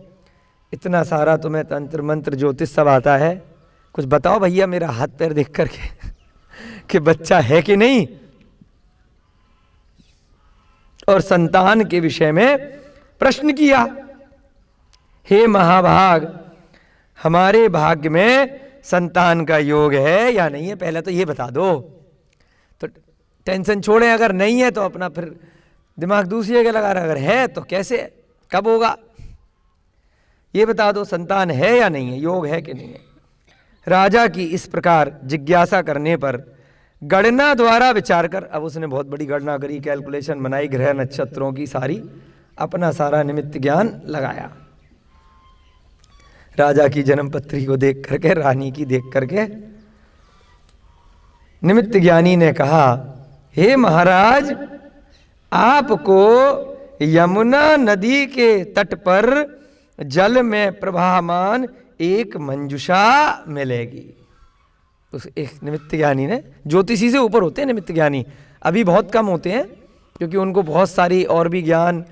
इतना सारा तुम्हें तंत्र मंत्र ज्योतिष सब आता है, कुछ बताओ भैया मेरा हाथ पैर देख करके कि बच्चा है कि नहीं, और संतान के विषय में प्रश्न किया। हे महाभाग, हमारे भाग्य में संतान का योग है या नहीं है, पहले तो ये बता दो। तो टेंशन छोड़ें, अगर नहीं है तो अपना फिर दिमाग दूसरी जगह लगा रहा, अगर है तो कैसे, कब होगा, ये बता दो, संतान है या नहीं है, योग है कि नहीं है। राजा की इस प्रकार जिज्ञासा करने पर गणना द्वारा विचार कर, अब उसने बहुत बड़ी गणना करी, कैलकुलेशन बनाई, ग्रह नक्षत्रों की सारी, अपना सारा निमित्त ज्ञान लगाया। राजा की जन्मपत्री को देख करके, रानी की देख करके निमित्त ज्ञानी ने कहा, हे महाराज, आपको यमुना नदी के तट पर जल में प्रवाहमान एक मंजुषा मिलेगी। उस एक निमित्त ज्ञानी ने, ज्योतिषी से ऊपर होते हैं निमित्त ज्ञानी, अभी बहुत कम होते हैं क्योंकि उनको बहुत सारी और भी ज्ञान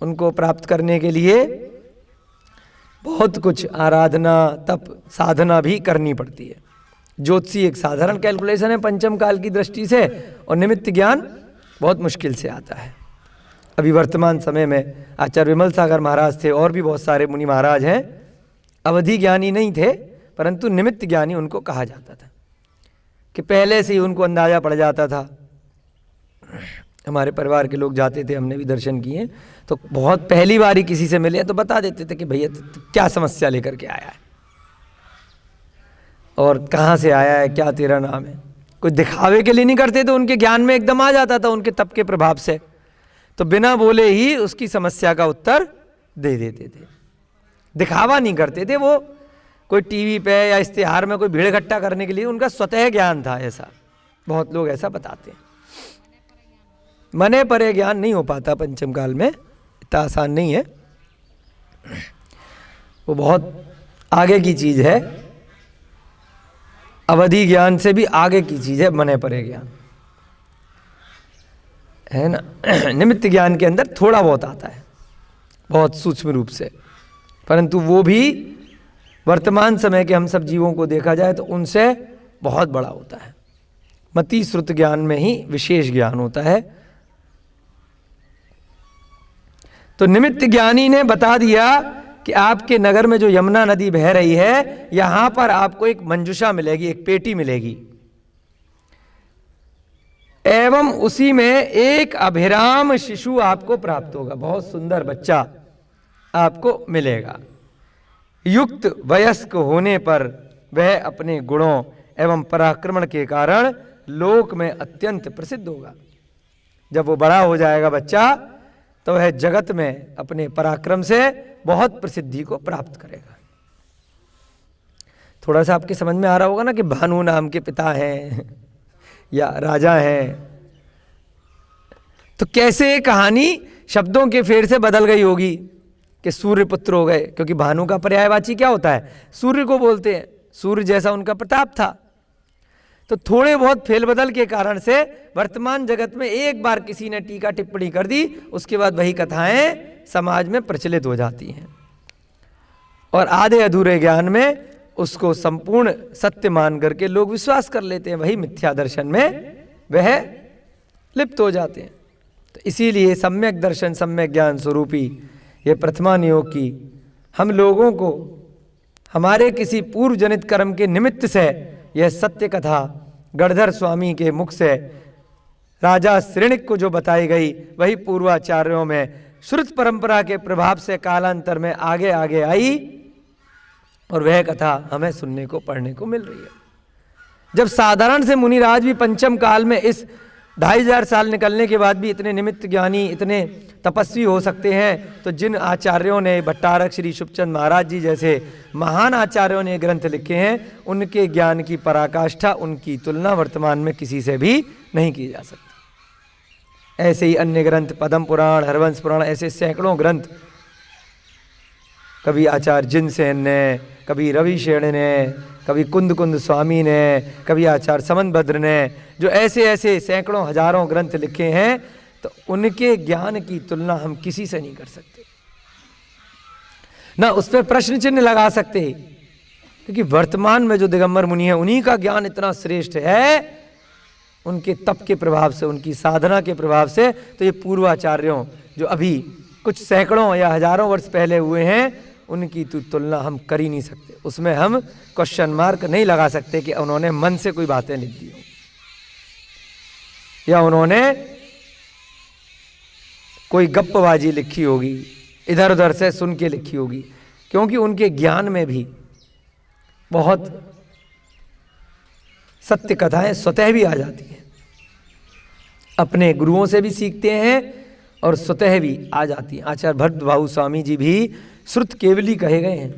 उनको प्राप्त करने के लिए बहुत कुछ आराधना, तप, साधना भी करनी पड़ती है। ज्योतिषी एक साधारण कैलकुलेशन है पंचम काल की दृष्टि से, और निमित्त ज्ञान बहुत मुश्किल से आता है। अभी वर्तमान समय में आचार्य विमल सागर महाराज थे, और भी बहुत सारे मुनि महाराज हैं, अवधि ज्ञानी नहीं थे परंतु निमित्त ज्ञानी उनको कहा जाता था, कि पहले से ही उनको अंदाजा पड़ जाता था। हमारे परिवार के लोग जाते थे, हमने भी दर्शन किए, तो बहुत पहली बार ही किसी से मिले तो बता देते थे कि भैया क्या समस्या लेकर के आया है और कहाँ से आया है, क्या तेरा नाम है। कोई दिखावे के लिए नहीं करते थे, उनके ज्ञान में एकदम आ जाता था, उनके तप के प्रभाव से, तो बिना बोले ही उसकी समस्या का उत्तर दे देते थे। दिखावा नहीं करते थे वो, कोई टीवी पे या इश्तिहार में कोई भीड़ इकट्ठा करने के लिए, उनका स्वतः ज्ञान था। ऐसा बहुत लोग ऐसा बताते हैं। मने परे ज्ञान नहीं हो पाता पंचम काल में, इतना आसान नहीं है, वो बहुत आगे की चीज है, अवधि ज्ञान से भी आगे की चीज है मने परे ज्ञान, है ना। निमित्त ज्ञान के अंदर थोड़ा बहुत आता है, बहुत सूक्ष्म रूप से, परंतु वो भी वर्तमान समय के हम सब जीवों को देखा जाए तो उनसे बहुत बड़ा होता है। मति श्रुत ज्ञान में ही विशेष ज्ञान होता है। तो निमित्त ज्ञानी ने बता दिया कि आपके नगर में जो यमुना नदी बह रही है, यहां पर आपको एक मंजुषा मिलेगी, एक पेटी मिलेगी, एवं उसी में एक अभिराम शिशु आपको प्राप्त होगा, बहुत सुंदर बच्चा आपको मिलेगा। युक्त वयस्क होने पर वह अपने गुणों एवं पराक्रमण के कारण लोक में अत्यंत प्रसिद्ध होगा। जब वो बड़ा हो जाएगा बच्चा, तो वह जगत में अपने पराक्रम से बहुत प्रसिद्धि को प्राप्त करेगा। थोड़ा सा आपके समझ में आ रहा होगा ना कि भानु नाम के पिता हैं या राजा हैं, तो कैसे कहानी शब्दों के फेर से बदल गई होगी कि सूर्य पुत्र हो गए, क्योंकि भानु का पर्यायवाची क्या होता है? सूर्य को बोलते हैं। सूर्य जैसा उनका प्रताप था। तो थोड़े बहुत फेलबदल के कारण से वर्तमान जगत में एक बार किसी ने टीका टिप्पणी कर दी, उसके बाद वही कथाएं समाज में प्रचलित हो जाती हैं और आधे अधूरे ज्ञान में उसको संपूर्ण सत्य मान करके लोग विश्वास कर लेते हैं, वही मिथ्या दर्शन में वह लिप्त हो जाते हैं। तो इसीलिए सम्यक दर्शन सम्यक ज्ञान स्वरूपी ये प्रथमा नियोग की हम लोगों को हमारे किसी पूर्व जनित कर्म के निमित्त से यह सत्य कथा गणधर स्वामी के मुख से राजा श्रेणिक को जो बताई गई, वही पूर्वाचार्यों में श्रुत परंपरा के प्रभाव से कालांतर में आगे आगे आई और वह कथा हमें सुनने को पढ़ने को मिल रही है। जब साधारण से मुनिराज भी पंचम काल में इस 2500 साल निकलने के बाद भी इतने निमित्त ज्ञानी, इतने तपस्वी हो सकते हैं, तो जिन आचार्यों ने, भट्टारक श्री शुभचंद महाराज जी जैसे महान आचार्यों ने ग्रंथ लिखे हैं, उनके ज्ञान की पराकाष्ठा, उनकी तुलना वर्तमान में किसी से भी नहीं की जा सकती। ऐसे ही अन्य ग्रंथ, पद्म पुराण, हरवंश पुराण, ऐसे सैकड़ों ग्रंथ, कभी आचार्य जिनसेन ने, कभी रविशेण ने, कभी कुंद कुंद स्वामी ने, कभी आचार्य समनभद्र ने, जो ऐसे ऐसे सैकड़ों हजारों ग्रंथ लिखे हैं, तो उनके ज्ञान की तुलना हम किसी से नहीं कर सकते, ना उस पर प्रश्न चिन्ह लगा सकते, क्योंकि वर्तमान में जो दिगंबर मुनि है उन्हीं का ज्ञान इतना श्रेष्ठ है, उनके तप के प्रभाव से, उनकी साधना के प्रभाव से। तो ये पूर्वाचार्यों जो अभी कुछ सैकड़ों या हजारों वर्ष पहले हुए हैं, उनकी तुलना हम कर ही नहीं सकते। उसमें हम क्वेश्चन मार्क नहीं लगा सकते कि उन्होंने मन से कोई बातें लिख दी हो या उन्होंने कोई गप्पबाजी लिखी होगी, इधर उधर से सुन के लिखी होगी, क्योंकि उनके ज्ञान में भी बहुत सत्य कथाएं स्वतः भी आ जाती हैं। अपने गुरुओं से भी सीखते हैं और स्वतः भी आ जाती हैं। आचार्य भरद्वाज स्वामी जी भी श्रुत केवली कहे गए हैं,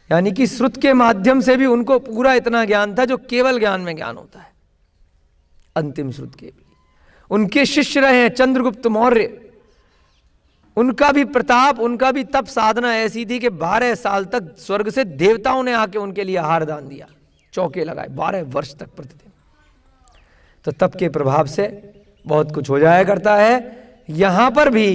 यानी कि श्रुत के माध्यम से भी उनको पूरा इतना ज्ञान था जो केवल ज्ञान में ज्ञान होता है, अंतिम श्रुत केवली। उनके शिष्य रहे हैं चंद्रगुप्त मौर्य, उनका भी प्रताप, उनका भी तप साधना ऐसी थी कि 12 साल तक स्वर्ग से देवताओं ने आके उनके लिए आहार दान दिया, चौके लगाए 12 वर्ष तक प्रतिदिन। तो तप के प्रभाव से बहुत कुछ हो जाया करता है। यहां पर भी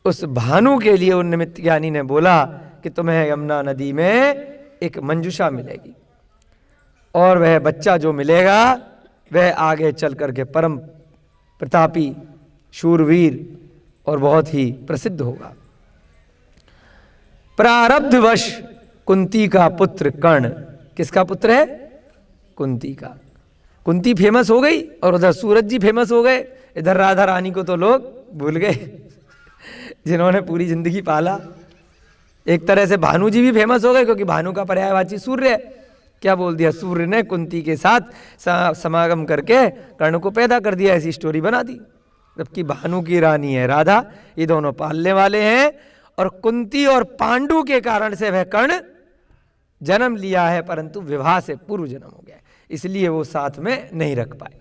उस भानु के लिए उन निमित्त ज्ञानी ने बोला कि तुम्हें यमुना नदी में एक मंजुषा मिलेगी और वह बच्चा जो मिलेगा वह आगे चल करके परम प्रतापी, शूरवीर और बहुत ही प्रसिद्ध होगा। प्रारब्धवश कुंती का पुत्र कर्ण, किसका पुत्र है? कुंती का। कुंती फेमस हो गई और उधर सूरज जी फेमस हो गए, इधर राधा रानी को तो लोग भूल गए जिन्होंने पूरी जिंदगी पाला। एक तरह से भानु जी भी फेमस हो गए, क्योंकि भानु का पर्यायवाची सूर्य है। क्या बोल दिया? सूर्य ने कुंती के साथ समागम करके कर्ण को पैदा कर दिया, ऐसी स्टोरी बना दी। जबकि भानु की रानी है राधा, ये दोनों पालने वाले हैं, और कुंती और पांडु के कारण से वह कर्ण जन्म लिया है, परंतु विवाह से पूर्व जन्म हो गया, इसलिए वो साथ में नहीं रख पाए।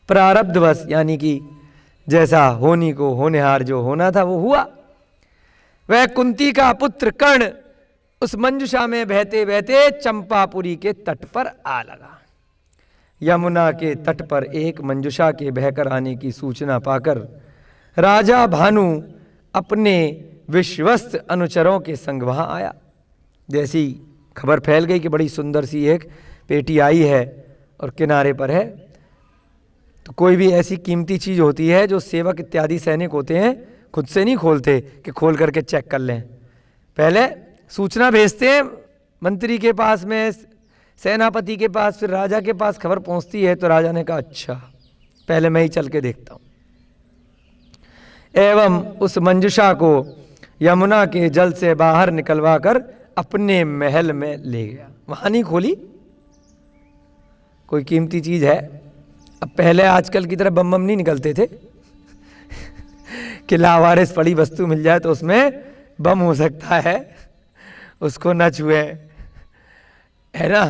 प्रारब्धवश यानी कि जैसा होनी को होनेहार जो होना था वो हुआ। वह कुंती का पुत्र कर्ण उस मंजुषा में बहते बहते चंपापुरी के तट पर आ लगा। यमुना के तट पर एक मंजुषा के बहकर आने की सूचना पाकर राजा भानु अपने विश्वस्त अनुचरों के संग वहां आया। जैसी खबर फैल गई कि बड़ी सुंदर सी एक पेटी आई है और किनारे पर है, तो कोई भी ऐसी कीमती चीज होती है जो सेवक इत्यादि सैनिक होते हैं खुद से नहीं खोलते कि खोल करके चेक कर लें, पहले सूचना भेजते हैं मंत्री के पास में, सेनापति के पास, फिर राजा के पास खबर पहुंचती है। तो राजा ने कहा अच्छा पहले मैं ही चल के देखता हूं। एवं उस मंजुषा को यमुना के जल से बाहर निकलवा कर अपने महल में ले गया। वहां नहीं खोली, कोई कीमती चीज है। अब पहले आजकल की तरह बम बम नहीं निकलते थे कि लावारिस पड़ी वस्तु मिल जाए तो उसमें बम हो सकता है, उसको न छुए, है ना।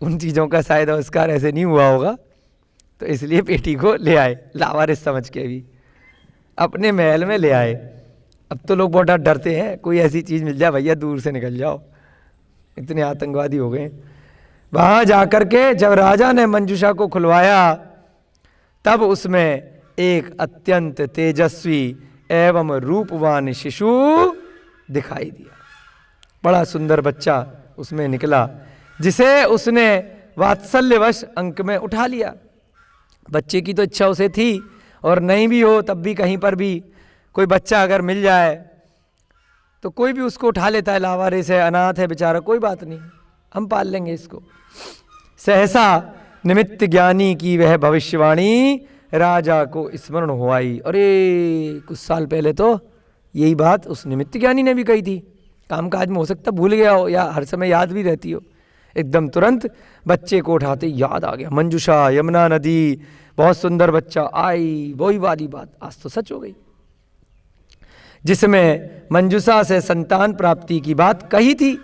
उन चीजों का शायद आविष्कार ऐसे नहीं हुआ होगा, तो इसलिए पेटी को ले आए लावारिस समझ के भी, अपने महल में ले आए। अब तो लोग बहुत डरते हैं, कोई ऐसी चीज मिल जाए भैया दूर से निकल जाओ, इतने आतंकवादी हो गए। वहां जाकर के जब राजा ने मंजूषा को खुलवाया, तब उसमें एक अत्यंत तेजस्वी एवं रूपवान शिशु दिखाई दिया। बड़ा सुंदर बच्चा उसमें निकला, जिसे उसने वात्सल्यवश अंक में उठा लिया। बच्चे की तो इच्छा उसे थी, और नहीं भी हो तब भी कहीं पर भी कोई बच्चा अगर मिल जाए तो कोई भी उसको उठा लेता है। लावारिस है, अनाथ है बेचारा, कोई बात नहीं, हम पाल लेंगे इसको। सहसा निमित्त ज्ञानी की वह भविष्यवाणी राजा को स्मरण हो आई। अरे कुछ साल पहले तो यही बात उस निमित्त ज्ञानी ने भी कही थी। काम काज में हो सकता भूल गया हो, या हर समय याद भी रहती हो। एकदम तुरंत बच्चे को उठाते याद आ गया, मंजूषा, यमुना नदी, बहुत सुंदर बच्चा, आई वही वाली बात आज तो सच हो गई, जिसमें मंजूषा से संतान प्राप्ति की बात कही थी।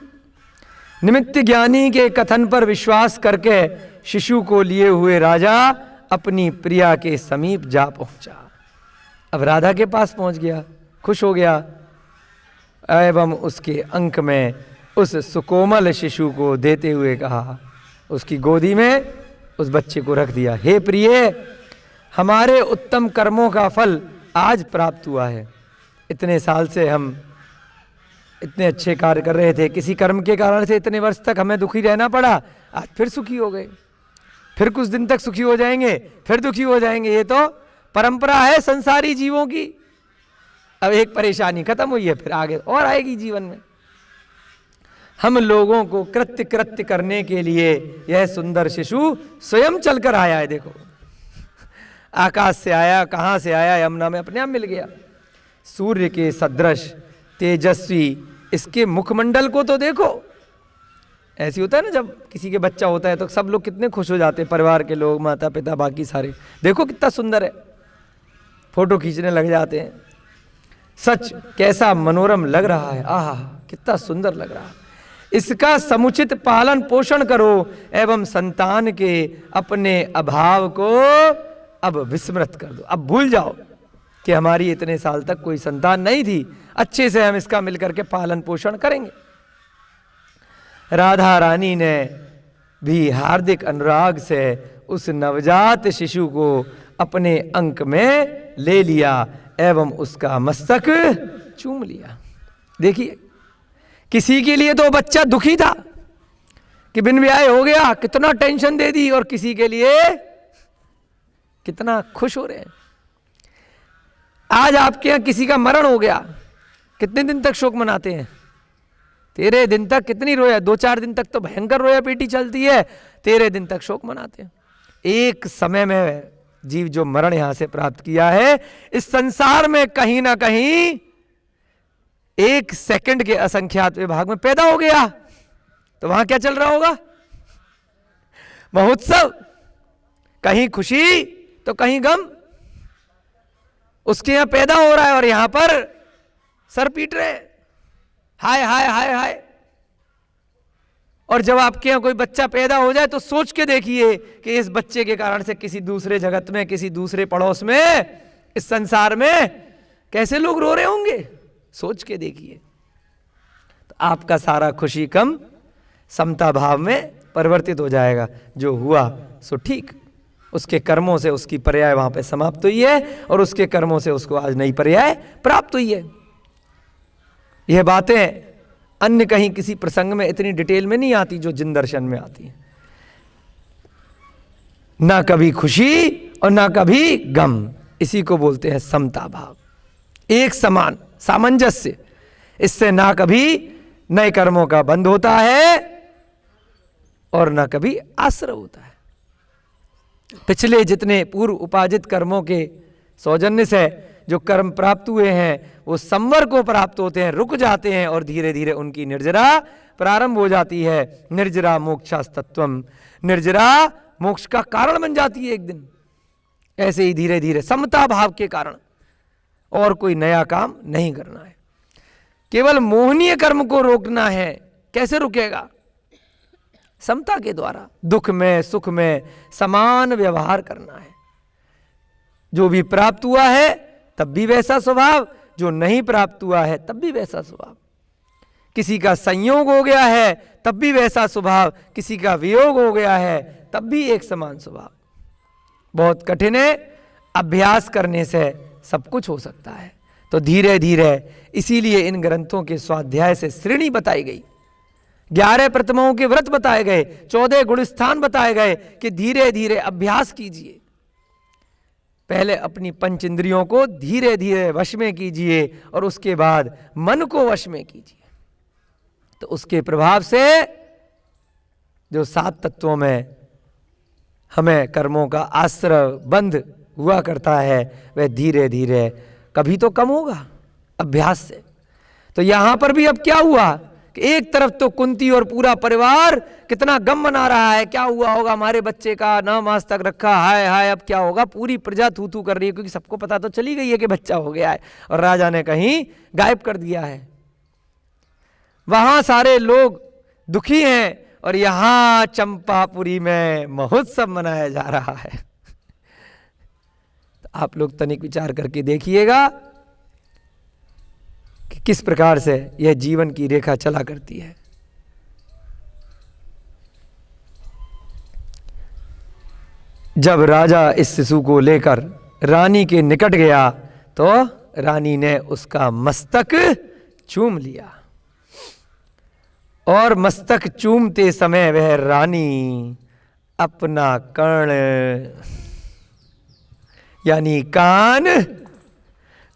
निमित्त ज्ञानी के कथन पर विश्वास करके शिशु को लिए हुए राजा अपनी प्रिया के समीप जा पहुंचा। अब राधा के पास पहुंच गया, खुश हो गया, एवं उसके अंक में उस सुकोमल शिशु को देते हुए कहा, उसकी गोदी में उस बच्चे को रख दिया, हे प्रिय, हमारे उत्तम कर्मों का फल आज प्राप्त हुआ है। इतने साल से हम इतने अच्छे कार्य कर रहे थे, किसी कर्म के कारण से इतने वर्ष तक हमें दुखी रहना पड़ा, आज फिर सुखी हो गए, फिर कुछ दिन तक सुखी हो जाएंगे, फिर दुखी हो जाएंगे। ये तो परंपरा है संसारी जीवों की। अब एक परेशानी खत्म हुई है, फिर आगे और आएगी जीवन में। हम लोगों को कृत्य कृत्य करने के लिए यह सुंदर शिशु स्वयं चलकर आया है। देखो, आकाश से आया, कहां से आया, यमुना में अपने आप मिल गया। सूर्य के सदृश तेजस्वी इसके मुखमंडल को तो देखो। ऐसी होता है ना, जब किसी के बच्चा होता है तो सब लोग कितने खुश हो जाते हैं, परिवार के लोग, माता पिता, बाकी सारे, देखो कितना सुंदर है, फोटो खींचने लग जाते हैं। सच कैसा मनोरम लग रहा है, आहा कितना सुंदर लग रहा है। इसका समुचित पालन पोषण करो एवं संतान के अपने अभाव को अब विस्मृत कर दो। अब भूल जाओ कि हमारी इतने साल तक कोई संतान नहीं थी, अच्छे से हम इसका मिलकर के पालन पोषण करेंगे। राधा रानी ने भी हार्दिक अनुराग से उस नवजात शिशु को अपने अंक में ले लिया एवं उसका मस्तक चूम लिया। देखिए, किसी के लिए तो बच्चा दुखी था कि बिन ब्याह हो गया, कितना टेंशन दे दी, और किसी के लिए कितना खुश हो रहे हैं। आज आपके यहां किसी का मरण हो गया, कितने दिन तक शोक मनाते हैं? 13 दिन तक। कितनी रोया? 2-4 दिन तक तो भयंकर रोया पीटी चलती है, 13 दिन तक शोक मनाते हैं। एक समय में जीव जो मरण यहां से प्राप्त किया है, इस संसार में कहीं ना कहीं 1 सेकंड के असंख्यात विभाग में पैदा हो गया, तो वहां क्या चल रहा होगा? महोत्सव, कहीं खुशी तो कहीं गम। उसके यहां पैदा हो रहा है और यहां पर सर पीट रहे, हाय हाय हाय हाय। और जब आपके यहां कोई बच्चा पैदा हो जाए तो सोच के देखिए कि इस बच्चे के कारण से किसी दूसरे जगत में, किसी दूसरे पड़ोस में, इस संसार में कैसे लोग रो रहे होंगे। सोच के देखिए, तो आपका सारा खुशी कम समता भाव में परिवर्तित हो जाएगा। जो हुआ सो ठीक, उसके कर्मों से उसकी पर्याय वहां पे समाप्त हुई है, और उसके कर्मों से उसको आज नई पर्याय प्राप्त हुई है। यह बातें अन्य कहीं किसी प्रसंग में इतनी डिटेल में नहीं आती जो जिन दर्शन में आती है। ना कभी खुशी और ना कभी गम, इसी को बोलते हैं समता भाव, एक समान सामंजस्य। इससे ना कभी नए कर्मों का बंध होता है और ना कभी आश्रय होता है। पिछले जितने पूर्व उपार्जित कर्मों के सौजन्य से जो कर्म प्राप्त हुए हैं वो संवर को प्राप्त होते हैं, रुक जाते हैं और धीरे धीरे उनकी निर्जरा प्रारंभ हो जाती है। निर्जरा मोक्षास्तत्वम, निर्जरा मोक्ष का कारण बन जाती है एक दिन। ऐसे ही धीरे धीरे समता भाव के कारण, और कोई नया काम नहीं करना है, केवल मोहनीय कर्म को रोकना है। कैसे रुकेगा? समता के द्वारा, दुख में सुख में समान व्यवहार करना है। जो भी प्राप्त हुआ है तब भी वैसा स्वभाव, जो नहीं प्राप्त हुआ है तब भी वैसा स्वभाव। किसी का संयोग हो गया है तब भी वैसा स्वभाव, किसी का वियोग हो गया है तब भी एक समान स्वभाव। बहुत कठिन है, अभ्यास करने से सब कुछ हो सकता है। तो धीरे धीरे, इसीलिए इन ग्रंथों के स्वाध्याय से श्रेणी बताई गई, 11 प्रथमाओं के व्रत बताए गए, 14 गुणस्थान बताए गए कि धीरे धीरे अभ्यास कीजिए। पहले अपनी पंच इंद्रियों को धीरे धीरे वश में कीजिए और उसके बाद मन को वश में कीजिए। तो उसके प्रभाव से जो 7 तत्वों में हमें कर्मों का आश्रय बंध हुआ करता है, वह धीरे धीरे कभी तो कम होगा अभ्यास से। तो यहां पर भी अब क्या हुआ कि एक तरफ तो कुंती और पूरा परिवार कितना गम मना रहा है, क्या हुआ होगा हमारे बच्चे का, 9 मास तक रखा, हाय हाय अब क्या होगा। पूरी प्रजा थू थू कर रही है, क्योंकि सबको पता तो चली गई है कि बच्चा हो गया है और राजा ने कहीं गायब कर दिया है। वहां सारे लोग दुखी हैं और यहां चंपापुरी में महोत्सव मनाया जा रहा है। तो आप लोग तनिक विचार करके देखिएगा कि किस प्रकार से यह जीवन की रेखा चला करती है। जब राजा इस शिशु को लेकर रानी के निकट गया तो रानी ने उसका मस्तक चूम लिया, और मस्तक चूमते समय वह रानी अपना कर्ण यानी कान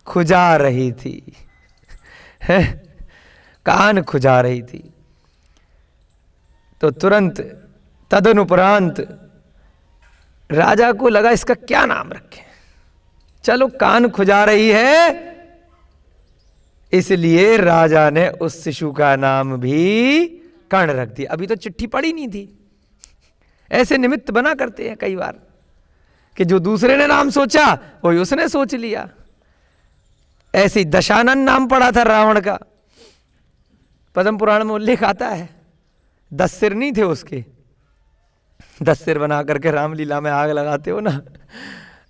खुजा रही थी। कान खुजा रही थी। तो तुरंत तदनुपरांत राजा को लगा इसका क्या नाम रखें। चलो कान खुजा रही है, इसलिए राजा ने उस शिशु का नाम भी कर्ण रख दिया। अभी तो चिट्ठी पड़ी नहीं थी। ऐसे निमित्त बना करते हैं कई बार कि जो दूसरे ने नाम सोचा वही उसने सोच लिया। ऐसे दशानन नाम पड़ा था रावण का, पद्म पुराण में उल्लेख आता है। 10 सिर नहीं थे उसके, 10 सिर बना करके रामलीला में आग लगाते हो ना।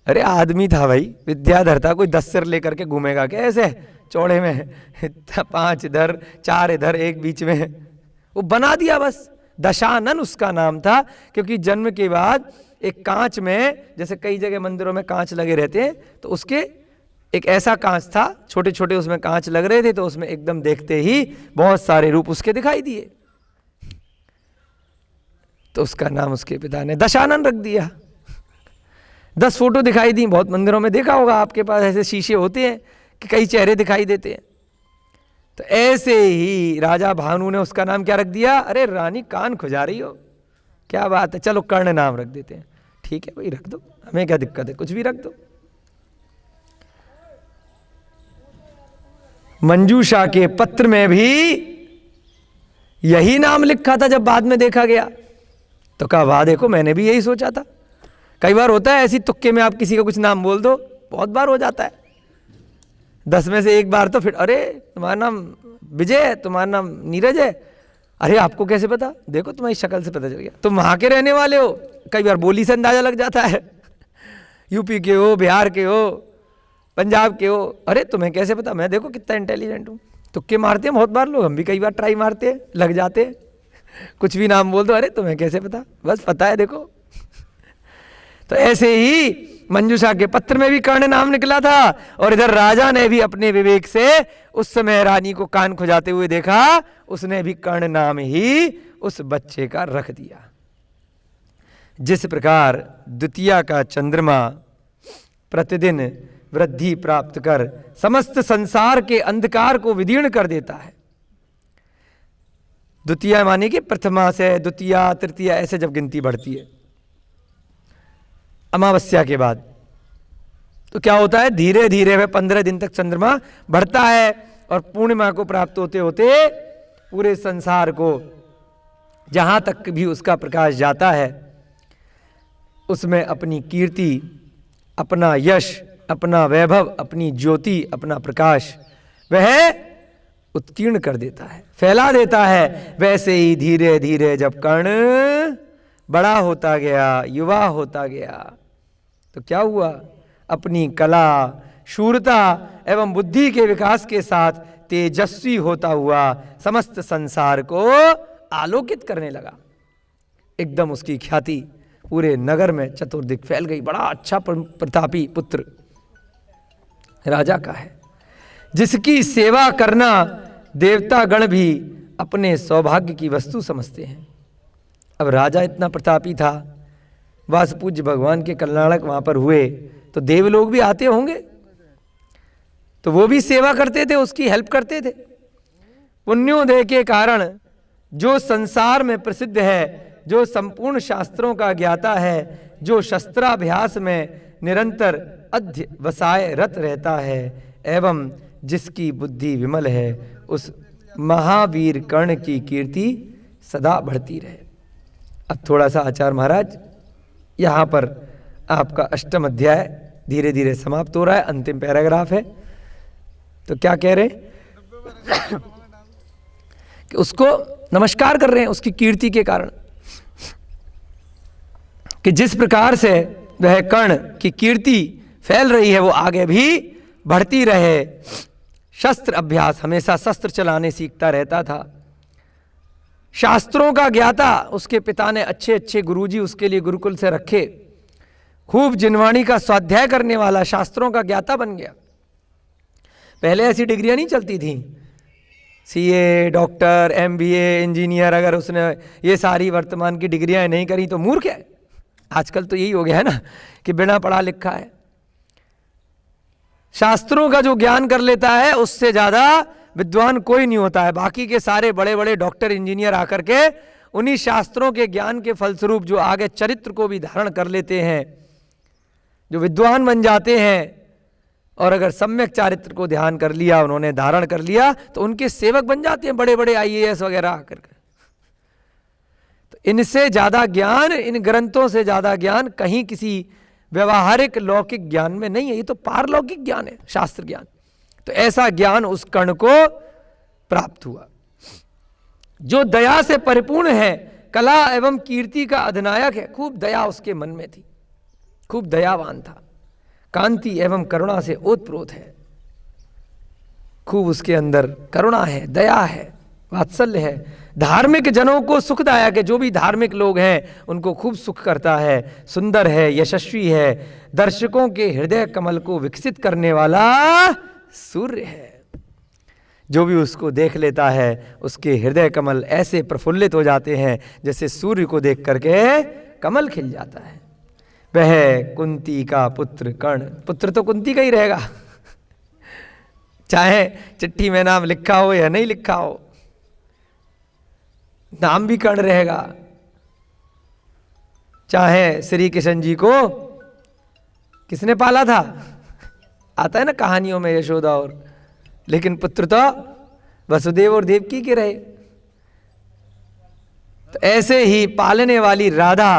अरे आदमी था भाई, विद्याधर था, कोई 10 सिर लेकर के घूमेगा क्या ऐसे चौड़े में? 5 इधर 4 इधर, एक बीच में, वो बना दिया बस। दशानन उसका नाम था, क्योंकि जन्म के बाद एक कांच में, जैसे कई जगह मंदिरों में कांच लगे रहते हैं, तो उसके एक ऐसा कांच था, छोटे छोटे उसमें कांच लग रहे थे, तो उसमें एकदम देखते ही बहुत सारे रूप उसके दिखाई दिए। तो उसका नाम उसके पिता ने दशानन रख दिया। 10 फोटो दिखाई दी, बहुत मंदिरों में देखा होगा आपके पास, ऐसे शीशे होते हैं कि कई चेहरे दिखाई देते हैं। तो ऐसे ही राजा भानु ने उसका नाम क्या रख दिया? अरे रानी कान खुजा रही हो, क्या बात है, चलो कर्ण नाम रख देते हैं। ठीक है भाई, रख दो, हमें क्या दिक्कत है, कुछ भी रख दो। मंजूषा के पत्र में भी यही नाम लिखा था। जब बाद में देखा गया तो कहा वाह देखो, मैंने भी यही सोचा था। कई बार होता है ऐसी तुक्के में आप किसी का कुछ नाम बोल दो, बहुत बार हो जाता है। 10 में से एक बार तो फिर अरे तुम्हारा नाम विजय है, तुम्हारा नाम नीरज है, अरे आपको कैसे पता? देखो तुम्हारी शक्ल से पता चल गया, तुम वहां के रहने वाले हो। कई बार बोली से अंदाजा लग जाता है, यूपी के हो, बिहार के हो, पंजाब के हो, अरे तुम्हें कैसे पता? मैं देखो कितना इंटेलिजेंट हूँ। तुक्के मारते हैं बहुत बार लोग, हम भी कई बार ट्राई मारते हैं, लग जाते हैं। कुछ भी नाम बोल दो, अरे तुम्हें कैसे पता? बस पता है देखो। तो ऐसे ही मंजूषा के पत्र में भी कर्ण नाम निकला था, और इधर राजा ने भी अपने विवेक से उस समय रानी को कान खुजाते हुए देखा, उसने भी कर्ण नाम ही उस बच्चे का रख दिया। जिस प्रकार द्वितीया का चंद्रमा प्रतिदिन वृद्धि प्राप्त कर समस्त संसार के अंधकार को विदीर्ण कर देता है। द्वितीया माने कि प्रथमा से द्वितीया तृतीया ऐसे जब गिनती बढ़ती है, अमावस्या के बाद तो क्या होता है, धीरे धीरे वह 15 दिन तक चंद्रमा बढ़ता है और पूर्णिमा को प्राप्त होते होते पूरे संसार को जहां तक भी उसका प्रकाश जाता है उसमें अपनी कीर्ति, अपना यश, अपना वैभव, अपनी ज्योति, अपना प्रकाश वह उत्कीर्ण कर देता है, फैला देता है। वैसे ही धीरे धीरे जब कर्ण बड़ा होता गया, युवा होता गया, तो क्या हुआ, अपनी कला, शूरता एवं बुद्धि के विकास के साथ तेजस्वी होता हुआ समस्त संसार को आलोकित करने लगा। एकदम उसकी ख्याति पूरे नगर में चतुर्दिक फैल गई। बड़ा अच्छा प्रतापी पुत्र राजा का है, जिसकी सेवा करना देवता गण भी अपने सौभाग्य की वस्तु समझते हैं। अब राजा इतना प्रतापी था, वासुपूज्य भगवान के कल्याणक वहां पर हुए तो देवलोग भी आते होंगे, तो वो भी सेवा करते थे, उसकी हेल्प करते थे। पुण्योदय के कारण जो संसार में प्रसिद्ध है, जो संपूर्ण शास्त्रों का ज्ञाता है, जो शस्त्राभ्यास में निरंतर अध्यवसाय रत रहता है एवं जिसकी बुद्धि विमल है, उस महावीर कर्ण की कीर्ति सदा बढ़ती रहे। अब थोड़ा सा आचार्य महाराज यहाँ पर आपका 8वां अध्याय धीरे धीरे समाप्त हो रहा है, अंतिम पैराग्राफ है। तो क्या कह रहे हैं कि उसको नमस्कार कर रहे हैं उसकी कीर्ति के कारण, कि जिस प्रकार से वह कर्ण की कीर्ति फैल रही है वो आगे भी बढ़ती रहे। शस्त्र अभ्यास, हमेशा शस्त्र चलाने सीखता रहता था। शास्त्रों का ज्ञाता, उसके पिता ने अच्छे अच्छे गुरुजी उसके लिए गुरुकुल से रखे। खूब जिनवाणी का स्वाध्याय करने वाला, शास्त्रों का ज्ञाता बन गया। पहले ऐसी डिग्रियां नहीं चलती थी, सीए, डॉक्टर, एमबीए, इंजीनियर। अगर उसने ये सारी वर्तमान की डिग्रियां नहीं करी तो मूर्ख है। आजकल तो यही हो गया है ना कि बिना पढ़ा लिखा है। शास्त्रों का जो ज्ञान कर लेता है उससे ज्यादा विद्वान कोई नहीं होता है। बाकी के सारे बड़े बड़े डॉक्टर, इंजीनियर आकर के उन्हीं शास्त्रों के ज्ञान के फलस्वरूप जो आगे चरित्र को भी धारण कर लेते हैं, जो विद्वान बन जाते हैं। और अगर सम्यक चारित्र को ध्यान कर लिया, उन्होंने धारण कर लिया, तो उनके सेवक बन जाते हैं बड़े बड़े आईएएस वगैरह आकर के। तो इनसे ज्यादा ज्ञान, इन ग्रंथों से ज्यादा ज्ञान कहीं किसी व्यवहारिक लौकिक ज्ञान में नहीं है। ये तो पारलौकिक ज्ञान है, शास्त्र ज्ञान। तो ऐसा ज्ञान उस कर्ण को प्राप्त हुआ, जो दया से परिपूर्ण है, कला एवं कीर्ति का अधिनायक है। खूब दया उसके मन में थी, खूब दयावान था, कांति एवं करुणा से ओतप्रोत है। खूब उसके अंदर करुणा है, दया है, वात्सल्य है। धार्मिक जनों को सुखदायक है, जो भी धार्मिक लोग हैं उनको खूब सुख करता है। सुंदर है, यशस्वी है, दर्शकों के हृदय कमल को विकसित करने वाला सूर्य है। जो भी उसको देख लेता है उसके हृदय कमल ऐसे प्रफुल्लित हो जाते हैं जैसे सूर्य को देख करके कमल खिल जाता है। वह कुंती का पुत्र कर्ण, पुत्र तो कुंती का ही रहेगा, चाहे चिट्ठी में नाम लिखा हो या नहीं लिखा हो, नाम भी कर्ण रहेगा। चाहे श्री कृष्ण जी को किसने पाला था, आता है ना कहानियों में यशोदा और, लेकिन पुत्र तो वसुदेव और देवकी के रहे। तो ऐसे ही पालने वाली राधा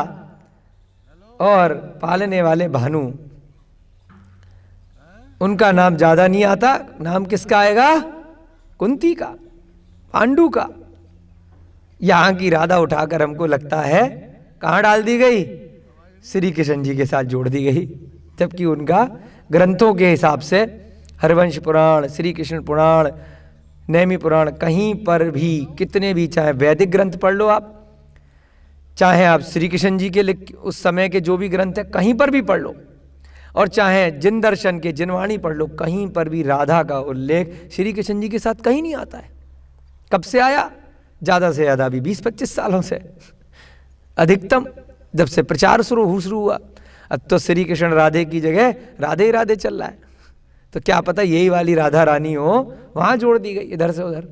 और पालने वाले भानु, उनका नाम ज्यादा नहीं आता। नाम किसका आएगा, कुंती का, पांडु का। यहां की राधा उठाकर हमको लगता है कहां डाल दी गई, श्री कृष्ण जी के साथ जोड़ दी गई। जबकि उनका ग्रंथों के हिसाब से हरवंश पुराण, श्री कृष्ण पुराण, नैमी पुराण, कहीं पर भी कितने भी, चाहे वैदिक ग्रंथ पढ़ लो आप, चाहे आप श्री कृष्ण जी के उस समय के जो भी ग्रंथ है कहीं पर भी पढ़ लो, और चाहे जिन दर्शन के जिनवाणी पढ़ लो, कहीं पर भी राधा का उल्लेख श्री कृष्ण जी के साथ कहीं नहीं आता है। कब से आया, ज़्यादा से ज़्यादा भी 20-25 सालों से, अधिकतम जब से प्रचार शुरू हुआ। अब तो श्री कृष्ण राधे की जगह राधे ही राधे चल रहा है। तो क्या पता यही वाली राधा रानी हो, वहां जोड़ दी गई इधर से उधर,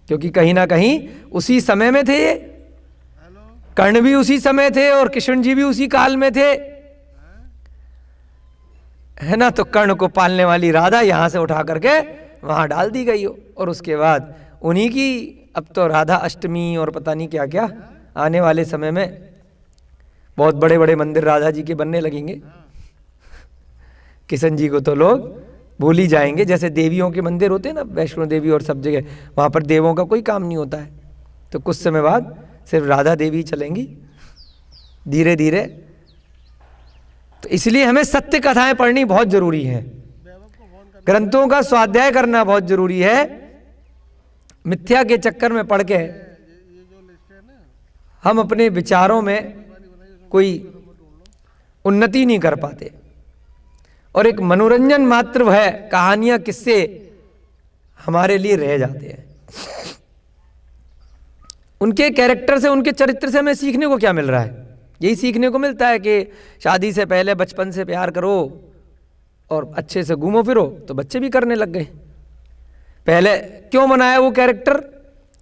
क्योंकि कहीं ना कहीं उसी समय में थे ये। कर्ण भी उसी समय थे और कृष्ण जी भी उसी काल में थे। है ना, तो कर्ण को पालने वाली राधा यहाँ से उठा करके वहाँ डाल दी गई हो। और उसके बाद उन्हीं की अब तो राधा अष्टमी और पता नहीं क्या क्या आने वाले समय में बहुत बड़े बड़े मंदिर राधा जी के बनने लगेंगे। किशन जी को तो लोग भूल ही जाएंगे। जैसे देवियों के मंदिर होते हैं ना, वैष्णो देवी और सब जगह, वहाँ पर देवों का कोई काम नहीं होता है, तो कुछ समय बाद सिर्फ राधा देवी चलेंगी धीरे धीरे। तो इसलिए हमें सत्य कथाएं पढ़नी बहुत जरूरी है, ग्रंथों का स्वाध्याय करना बहुत जरूरी है। मिथ्या के चक्कर में पड़ के हम अपने विचारों में कोई उन्नति नहीं कर पाते, और एक मनोरंजन मात्र है, कहानियां किस्से हमारे लिए रह जाते हैं। उनके कैरेक्टर से, उनके चरित्र से हमें सीखने को क्या मिल रहा है? यही सीखने को मिलता है कि शादी से पहले बचपन से प्यार करो और अच्छे से घूमो फिरो, तो बच्चे भी करने लग गए। पहले क्यों बनाया वो कैरेक्टर?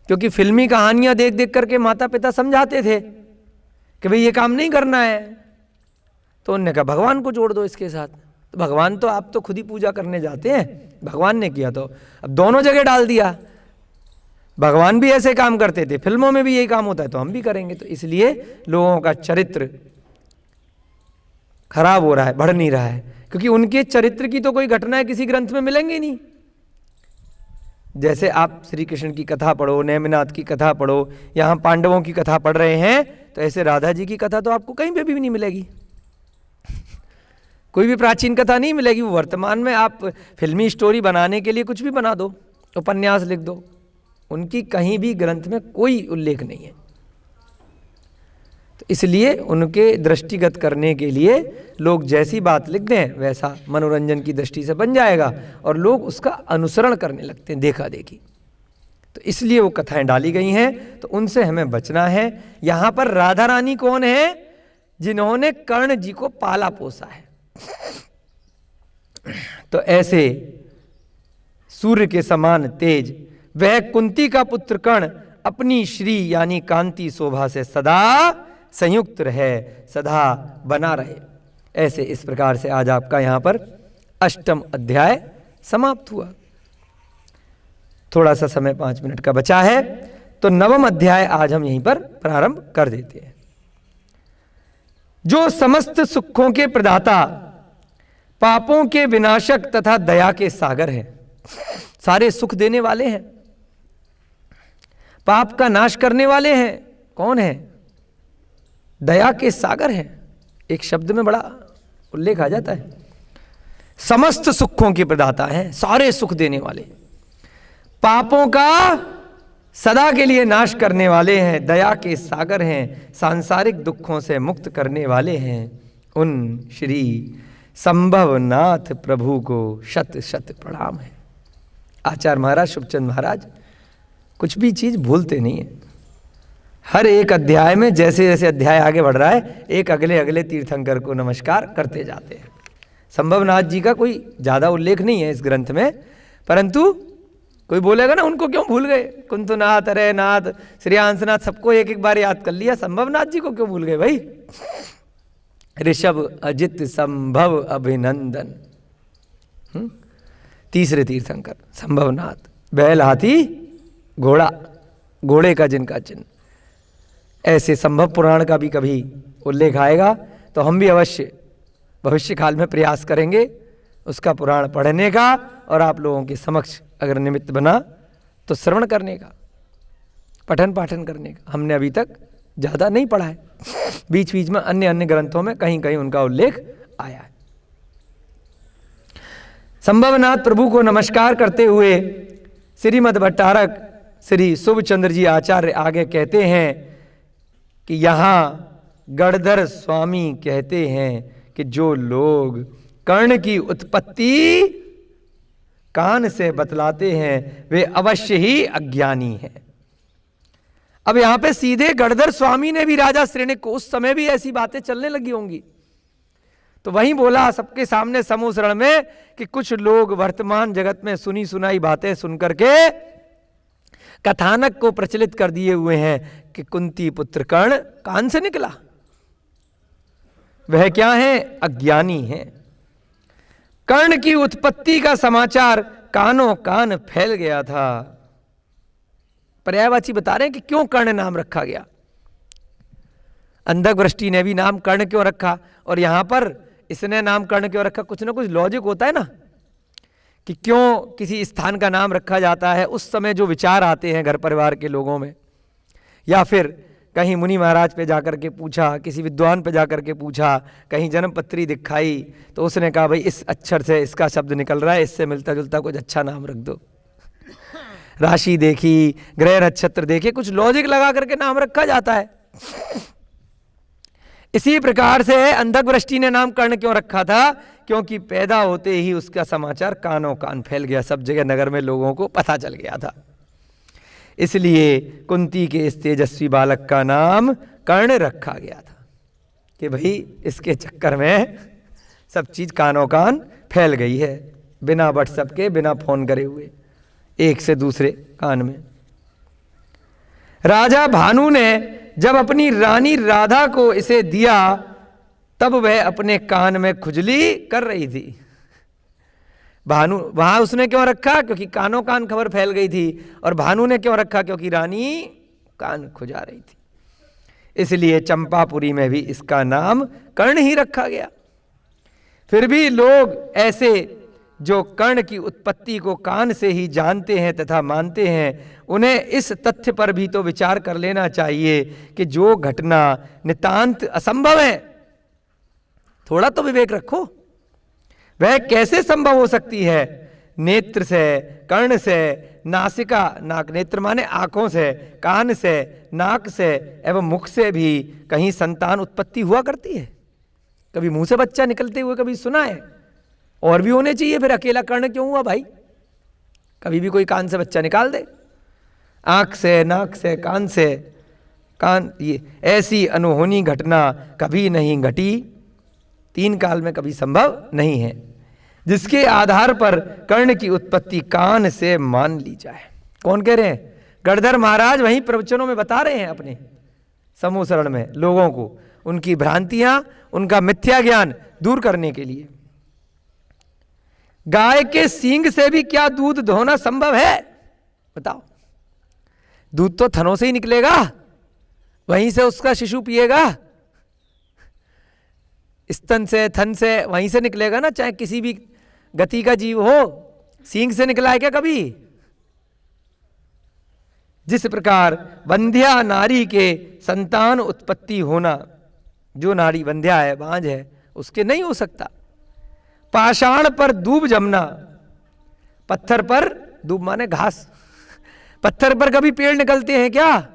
क्योंकि फिल्मी कहानियां देख देख करके माता पिता समझाते थे कि भाई ये काम नहीं करना है, तो उन्होंने कहा भगवान को जोड़ दो इसके साथ। तो भगवान तो आप तो खुद ही पूजा करने जाते हैं, भगवान ने किया, तो अब दोनों जगह डाल दिया। भगवान भी ऐसे काम करते थे, फिल्मों में भी यही काम होता है, तो हम भी करेंगे। तो इसलिए लोगों का चरित्र खराब हो रहा है, बढ़ नहीं रहा है, क्योंकि उनके चरित्र की तो कोई घटनाएं किसी ग्रंथ में मिलेंगी नहीं। जैसे आप श्री कृष्ण की कथा पढ़ो, नेमिनाथ की कथा पढ़ो, यहाँ पांडवों की कथा पढ़ रहे हैं, तो ऐसे राधा जी की कथा तो आपको कहीं पे भी नहीं मिलेगी। कोई भी प्राचीन कथा नहीं मिलेगी। वो वर्तमान में आप फिल्मी स्टोरी बनाने के लिए कुछ भी बना दो, उपन्यास लिख दो, उनकी कहीं भी ग्रंथ में कोई उल्लेख नहीं है। तो इसलिए उनके दृष्टिगत करने के लिए लोग जैसी बात लिख दें वैसा मनोरंजन की दृष्टि से बन जाएगा, और लोग उसका अनुसरण करने लगते हैं, देखा देखी। तो इसलिए वो कथाएं डाली गई हैं, तो उनसे हमें बचना है। यहाँ पर राधा रानी कौन है? जिन्होंने कर्ण जी को पाला पोसा है। तो ऐसे सूर्य के समान तेज वह कुंती का पुत्र कर्ण अपनी श्री यानी कांति शोभा से सदा संयुक्त रहे, सदा बना रहे। ऐसे इस प्रकार से आज आपका यहां पर 8वां अध्याय समाप्त हुआ। थोड़ा सा समय 5 मिनट का बचा है, तो 9वां अध्याय आज हम यहीं पर प्रारंभ कर देते हैं। जो समस्त सुखों के प्रदाता, पापों के विनाशक तथा दया के सागर हैं। सारे सुख देने वाले हैं, पाप का नाश करने वाले हैं। कौन है? दया के सागर हैं। एक शब्द में बड़ा उल्लेख आ जाता है। समस्त सुखों के प्रदाता हैं, सारे सुख देने वाले, पापों का सदा के लिए नाश करने वाले हैं, दया के सागर हैं, सांसारिक दुखों से मुक्त करने वाले हैं। उन श्री संभवनाथ प्रभु को शत शत प्रणाम है। आचार्य महाराज, शुभचंद महाराज कुछ भी चीज भूलते नहीं है। हर एक अध्याय में जैसे जैसे अध्याय आगे बढ़ रहा है, एक अगले अगले तीर्थंकर को नमस्कार करते जाते हैं। संभवनाथ जी का कोई ज्यादा उल्लेख नहीं है इस ग्रंथ में, परंतु कोई बोलेगा ना उनको क्यों भूल गए? कुंतुनाथ, अरयनाथ, श्रेयांसनाथ, सबको एक एक बार याद कर लिया, संभवनाथ जी को क्यों भूल गए भाई? ऋषभ अजित संभव अभिनंदन, तीसरे तीर्थंकर संभवनाथ। बैल, हाथी, घोड़ा, घोड़े का जिनका चिन्ह। ऐसे संभव पुराण का भी कभी उल्लेख आएगा तो हम भी अवश्य भविष्य काल में प्रयास करेंगे उसका पुराण पढ़ने का, और आप लोगों के समक्ष अगर निमित्त बना तो श्रवण करने का, पठन पाठन करने का। हमने अभी तक ज़्यादा नहीं पढ़ा है, बीच बीच में अन्य अन्य ग्रंथों में कहीं कहीं उनका उल्लेख आया है। संभवनाथ प्रभु को नमस्कार करते हुए श्रीमद् भट्टारक श्री शुभचंद्र जी आचार्य आगे कहते हैं कि यहाँ गणधर स्वामी कहते हैं कि जो लोग कर्ण की उत्पत्ति कान से बतलाते हैं वे अवश्य ही अज्ञानी हैं। अब यहां पे सीधे गणधर स्वामी ने भी राजा श्रेणिक को, उस समय भी ऐसी बातें चलने लगी होंगी, तो वहीं बोला सबके सामने समूह शरण में कि कुछ लोग वर्तमान जगत में सुनी सुनाई बातें सुनकर के कथानक को प्रचलित कर दिए हुए हैं कि कुंती पुत्र कर्ण कान से निकला। वह क्या है? अज्ञानी है। कर्ण की उत्पत्ति का समाचार कानों कान फैल गया था। पर्यायवाची बता रहे हैं कि क्यों कर्ण नाम रखा गया। अंधकवृष्टि ने भी नाम कर्ण क्यों रखा, और यहां पर इसने नाम कर्ण क्यों रखा, कुछ ना कुछ लॉजिक होता है ना कि क्यों किसी स्थान का नाम रखा जाता है। उस समय जो विचार आते हैं घर परिवार के लोगों में, या फिर कहीं मुनि महाराज पे जाकर के पूछा, किसी विद्वान पे जाकर के पूछा, कहीं जन्मपत्री दिखाई तो उसने कहा भाई इस अक्षर से इसका शब्द निकल रहा है, इससे मिलता जुलता कुछ अच्छा नाम रख दो। राशि देखी, ग्रह नक्षत्र देखे, कुछ लॉजिक लगा करके नाम रखा जाता है। इसी प्रकार से अंधकवृष्टि ने नाम कर्ण क्यों रखा था, क्योंकि पैदा होते ही उसका समाचार कानों कान फैल गया, सब जगह नगर में लोगों को पता चल गया था। इसलिए कुंती के इस तेजस्वी बालक का नाम कर्ण रखा गया था कि भाई इसके चक्कर में सब चीज कानों कान फैल गई है, बिना व्हाट्सएप के, बिना फोन करे हुए, एक से दूसरे कान में। राजा भानु ने जब अपनी रानी राधा को इसे दिया तब वह अपने कान में खुजली कर रही थी। भानु वहां उसने क्यों रखा, क्योंकि कानों कान खबर फैल गई थी, और भानु ने क्यों रखा, क्योंकि रानी कान खुजा रही थी। इसलिए चंपापुरी में भी इसका नाम कर्ण ही रखा गया। फिर भी लोग ऐसे जो कर्ण की उत्पत्ति को कान से ही जानते हैं तथा मानते हैं, उन्हें इस तथ्य पर भी तो विचार कर लेना चाहिए कि जो घटना नितांत असंभव है, थोड़ा तो विवेक रखो, वह कैसे संभव हो सकती है। नेत्र से, कर्ण से, नासिका, नाक नेत्र माने आंखों से, कान से, नाक से एवं मुख से भी कहीं संतान उत्पत्ति हुआ करती है। कभी मुंह से बच्चा निकलते हुए कभी सुना है, और भी होने चाहिए, फिर अकेला कर्ण क्यों हुआ भाई। कभी भी कोई कान से बच्चा निकाल दे, आंख से, नाक से, कान से, कान, ये ऐसी अनहोनी घटना कभी नहीं घटी, तीन काल में कभी संभव नहीं है, जिसके आधार पर कर्ण की उत्पत्ति कान से मान ली जाए। कौन कह रहे हैं, गणधर महाराज वहीं प्रवचनों में बता रहे हैं अपने समूह शरण में लोगों को, उनकी भ्रांतियां, उनका मिथ्या ज्ञान दूर करने के लिए। गाय के सींग से भी क्या दूध धोना संभव है, बताओ। दूध तो थनों से ही निकलेगा, वहीं से उसका शिशु पिएगा, स्तन से, थन से, वहीं से निकलेगा ना, चाहे किसी भी गति का जीव हो। सींग से निकला है क्या कभी। जिस प्रकार बंध्या नारी के संतान उत्पत्ति होना, जो नारी बंध्या है, बांझ है, उसके नहीं हो सकता। पाषाण पर दूब जमना, पत्थर पर, दूब माने घास, पत्थर पर कभी पेड़ निकलते हैं क्या।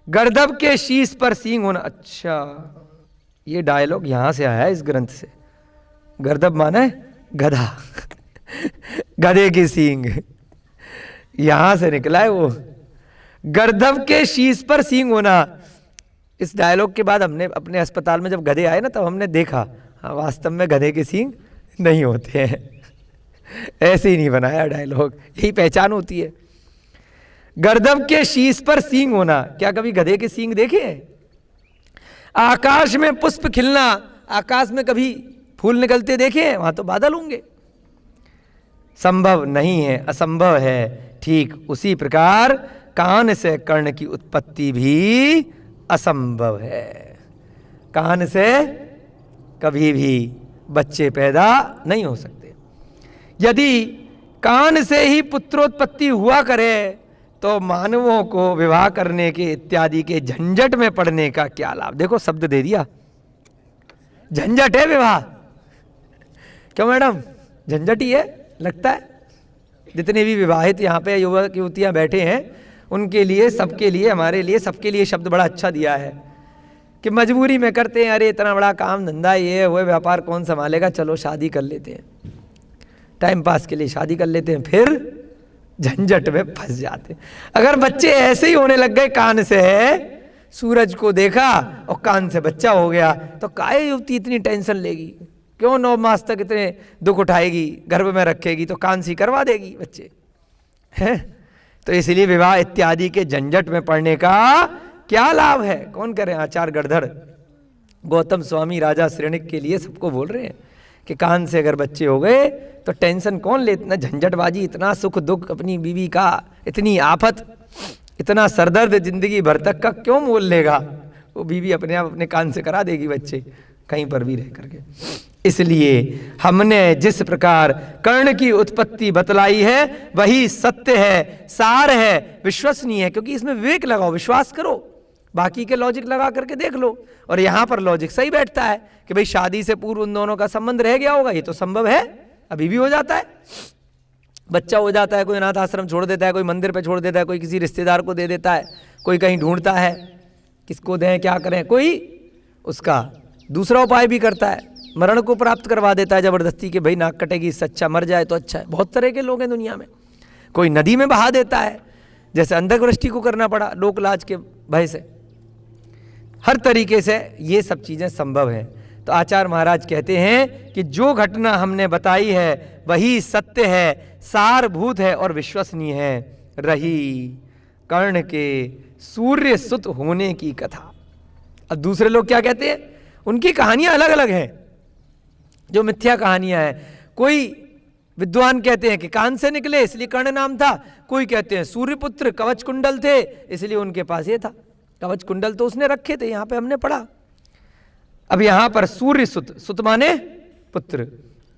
गर्दभ के शीश पर सींग होना, अच्छा ये डायलॉग यहां से आया है इस ग्रंथ से। गर्दभ माने गधा, गधे की सींग, यहां से निकला है वो। गर्दभ के शीश पर सींग होना, इस डायलॉग के बाद हमने अपने अस्पताल में जब गधे आए ना, तब हमने देखा हाँ वास्तव में गधे के सींग नहीं होते हैं, ऐसे ही नहीं बनाया डायलॉग, यही पहचान होती है। गर्दभ के शीश पर सींग होना, क्या कभी गधे के सींग देखे हैं। आकाश में पुष्प खिलना, आकाश में कभी फूल निकलते देखे हैं, वहां तो बादल होंगे। संभव नहीं है, असंभव है। ठीक उसी प्रकार कान से कर्ण की उत्पत्ति भी असंभव है। कान से कभी भी बच्चे पैदा नहीं हो सकते। यदि कान से ही पुत्रोत्पत्ति हुआ करे तो मानवों को विवाह करने के इत्यादि के झंझट में पड़ने का क्या लाभ। देखो शब्द दे दिया, झंझट है विवाह। क्यों मैडम, झंझट ही है लगता है। जितने भी विवाहित यहाँ पे युवक युवतियाँ बैठे हैं, उनके लिए, सबके लिए, हमारे लिए, सबके लिए शब्द बड़ा अच्छा दिया है कि मजबूरी में करते हैं, अरे इतना बड़ा काम धंधा ये वो व्यापार कौन संभालेगा, चलो शादी कर लेते हैं, टाइम पास के लिए शादी कर लेते हैं, फिर झंझट में फंस जाते। अगर बच्चे ऐसे ही होने लग गए, कान से सूरज को देखा और कान से बच्चा हो गया, तो काहे युवती इतनी टेंशन लेगी, क्यों 9 मास तक इतने दुख उठाएगी, गर्भ में रखेगी तो कान सी करवा देगी बच्चे हैं। तो इसलिए विवाह इत्यादि के झंझट में पड़ने का क्या लाभ है। कौन कह रहे हैं, आचार्य गणधर गौतम स्वामी राजा श्रेणिक के लिए सबको बोल रहे हैं कि कान से अगर बच्चे हो गए तो टेंशन कौन ले, इतना झंझटबाजी, इतना सुख दुख अपनी बीवी का, इतनी आफत, इतना सरदर्द जिंदगी भर तक का क्यों मोल लेगा? वो बीवी अपने आप अपने कान से करा देगी बच्चे कहीं पर भी रह करके। इसलिए हमने जिस प्रकार कर्ण की उत्पत्ति बतलाई है वही सत्य है, सार है, विश्वसनीय है, क्योंकि इसमें विवेक लगाओ, विश्वास करो, बाकी के लॉजिक लगा करके देख लो। और यहां पर लॉजिक सही बैठता है कि भाई शादी से पूर्व उन दोनों का संबंध रह गया होगा, ये तो संभव है, अभी भी हो जाता है, बच्चा हो जाता है, कोई अनाथ आश्रम छोड़ देता है, कोई मंदिर पे छोड़ देता है, कोई किसी रिश्तेदार को दे देता है, कोई कहीं ढूंढता है किसको दें क्या करें, कोई उसका दूसरा उपाय भी करता है, मरण को प्राप्त करवा देता है जबरदस्ती कि भाई नाक कटेगी, इससे अच्छा मर जाए तो अच्छा है। बहुत तरह के लोग हैं दुनिया में। कोई नदी में बहा देता है, जैसे अंधकवृष्टि को करना पड़ा लोक लाज के भय से। हर तरीके से ये सब चीज़ें संभव हैं। तो आचार्य महाराज कहते हैं कि जो घटना हमने बताई है वही सत्य है, सारभूत है और विश्वसनीय है। रही कर्ण के सूर्य सुत होने की कथा। अब दूसरे लोग क्या कहते हैं, उनकी कहानियां अलग अलग हैं, जो मिथ्या कहानियां हैं। कोई विद्वान कहते हैं कि कान से निकले इसलिए कर्ण नाम था, कोई कहते हैं सूर्यपुत्र कवच कुंडल थे इसलिए उनके पास ये था, कवच कुंडल तो उसने रखे थे, यहां पे हमने पढ़ा। अब यहां पर सूर्य सुत, सुत माने पुत्र,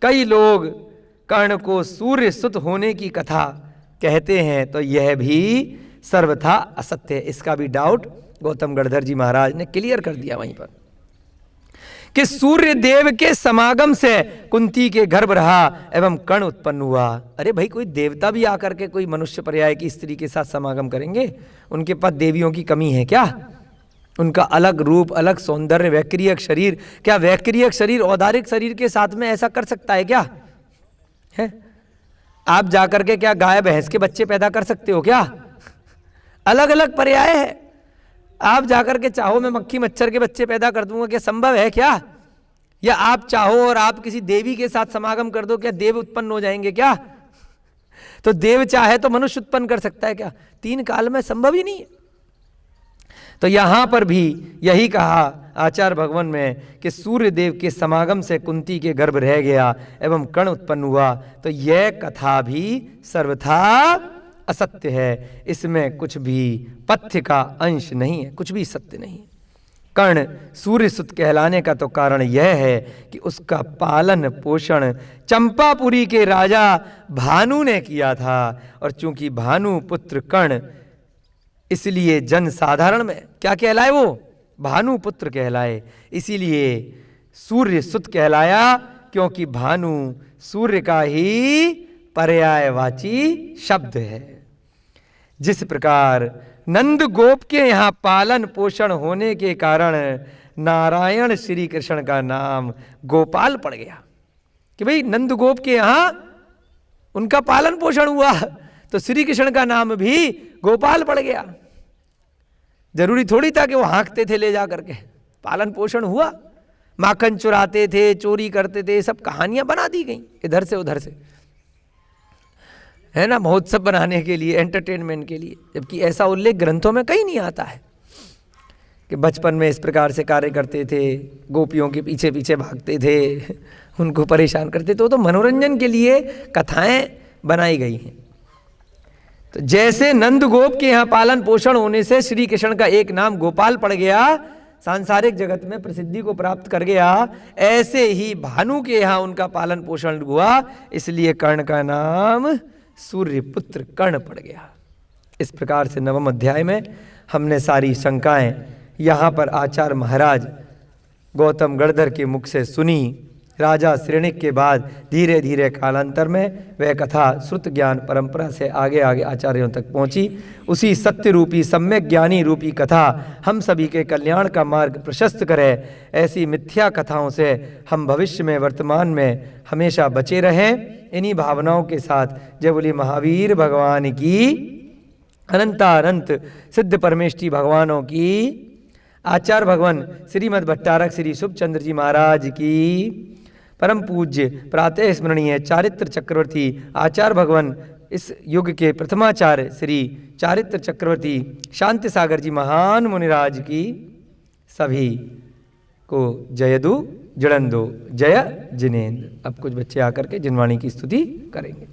कई लोग कर्ण को सूर्य सुत होने की कथा कहते हैं, तो यह भी सर्वथा असत्य है। इसका भी डाउट गौतम गणधर जी महाराज ने क्लियर कर दिया वहीं पर कि सूर्य देव के समागम से कुंती के गर्भ रहा एवं कर्ण उत्पन्न हुआ। अरे भाई, कोई देवता भी आकर के कोई मनुष्य पर्याय की स्त्री के साथ समागम करेंगे? उनके पास देवियों की कमी है क्या? उनका अलग रूप, अलग सौंदर्य, वैक्रियक शरीर, क्या वैक्रियक शरीर औदारिक शरीर के साथ में ऐसा कर सकता है क्या? है आप जाकर के क्या गाय भैंस के बच्चे पैदा कर सकते हो क्या? अलग अलग पर्याय है। आप जाकर के चाहो मैं मक्खी मच्छर के बच्चे पैदा कर दूंगा, क्या संभव है क्या? या आप चाहो और आप किसी देवी के साथ समागम कर दो, क्या देव उत्पन्न हो जाएंगे क्या? तो देव चाहे तो मनुष्य उत्पन्न कर सकता है क्या? तीन काल में संभव ही नहीं है। तो यहां पर भी यही कहा आचार्य भगवान में कि सूर्य देव के समागम से कुंती के गर्भ रह गया एवं कर्ण उत्पन्न हुआ, तो यह कथा भी सर्वथा असत्य है। इसमें कुछ भी पथ्य का अंश नहीं है, कुछ भी सत्य नहीं। कर्ण सूर्यसुत कहलाने का तो कारण यह है कि उसका पालन पोषण चंपापुरी के राजा भानु ने किया था, और चूंकि भानु पुत्र कर्ण, इसलिए जन साधारण में क्या कहलाए? वो भानु पुत्र कहलाए। इसीलिए सूर्यसुत कहलाया, क्योंकि भानु सूर्य का ही पर्यायवाची शब्द है। जिस प्रकार नंद गोप के यहाँ पालन पोषण होने के कारण नारायण श्री कृष्ण का नाम गोपाल पड़ गया, कि भाई नंद गोप के यहाँ उनका पालन पोषण हुआ तो श्री कृष्ण का नाम भी गोपाल पड़ गया। जरूरी थोड़ी था कि वो हाँकते थे ले जा करके, पालन पोषण हुआ, माखन चुराते थे, चोरी करते थे, सब कहानियां बना दी गई इधर से उधर से, है ना, महोत्सव बनाने के लिए, एंटरटेनमेंट के लिए। जबकि ऐसा उल्लेख ग्रंथों में कहीं नहीं आता है कि बचपन में इस प्रकार से कार्य करते थे, गोपियों के पीछे पीछे भागते थे, उनको परेशान करते थे। तो मनोरंजन के लिए कथाएं बनाई गई हैं। तो जैसे नंद गोप के यहाँ पालन पोषण होने से श्री कृष्ण का एक नाम गोपाल पड़ गया, सांसारिक जगत में प्रसिद्धि को प्राप्त कर गया, ऐसे ही भानु के यहाँ उनका पालन पोषण हुआ, इसलिए कर्ण का नाम सूर्यपुत्र कर्ण पड़ गया। इस प्रकार से नवम अध्याय में हमने सारी शंकाएं यहाँ पर आचार्य महाराज गौतम गणधर के मुख से सुनी। राजा श्रेणिक के बाद धीरे धीरे कालांतर में वह कथा श्रुत ज्ञान परंपरा से आगे आगे आचार्यों तक पहुँची। उसी सत्य रूपी सम्यक ज्ञानी रूपी कथा हम सभी के कल्याण का मार्ग प्रशस्त करे। ऐसी मिथ्या कथाओं से हम भविष्य में वर्तमान में हमेशा बचे रहें। इन्हीं भावनाओं के साथ जय बोली महावीर भगवान की, अनंतानंत सिद्ध परमेष्ठी भगवानों की, आचार्य भगवान श्रीमद् भट्टारक श्री शुभचंद्र जी महाराज की, परम पूज्य प्रातः स्मरणीय चारित्र चक्रवर्ती आचार्य भगवान इस युग के प्रथमाचार्य श्री चारित्र चक्रवर्ती शांति सागर जी महान मुनिराज की सभी को जयदु जड़ंदो जय जिनेन्द्र। अब कुछ बच्चे आकर के जिनवाणी की स्तुति करेंगे।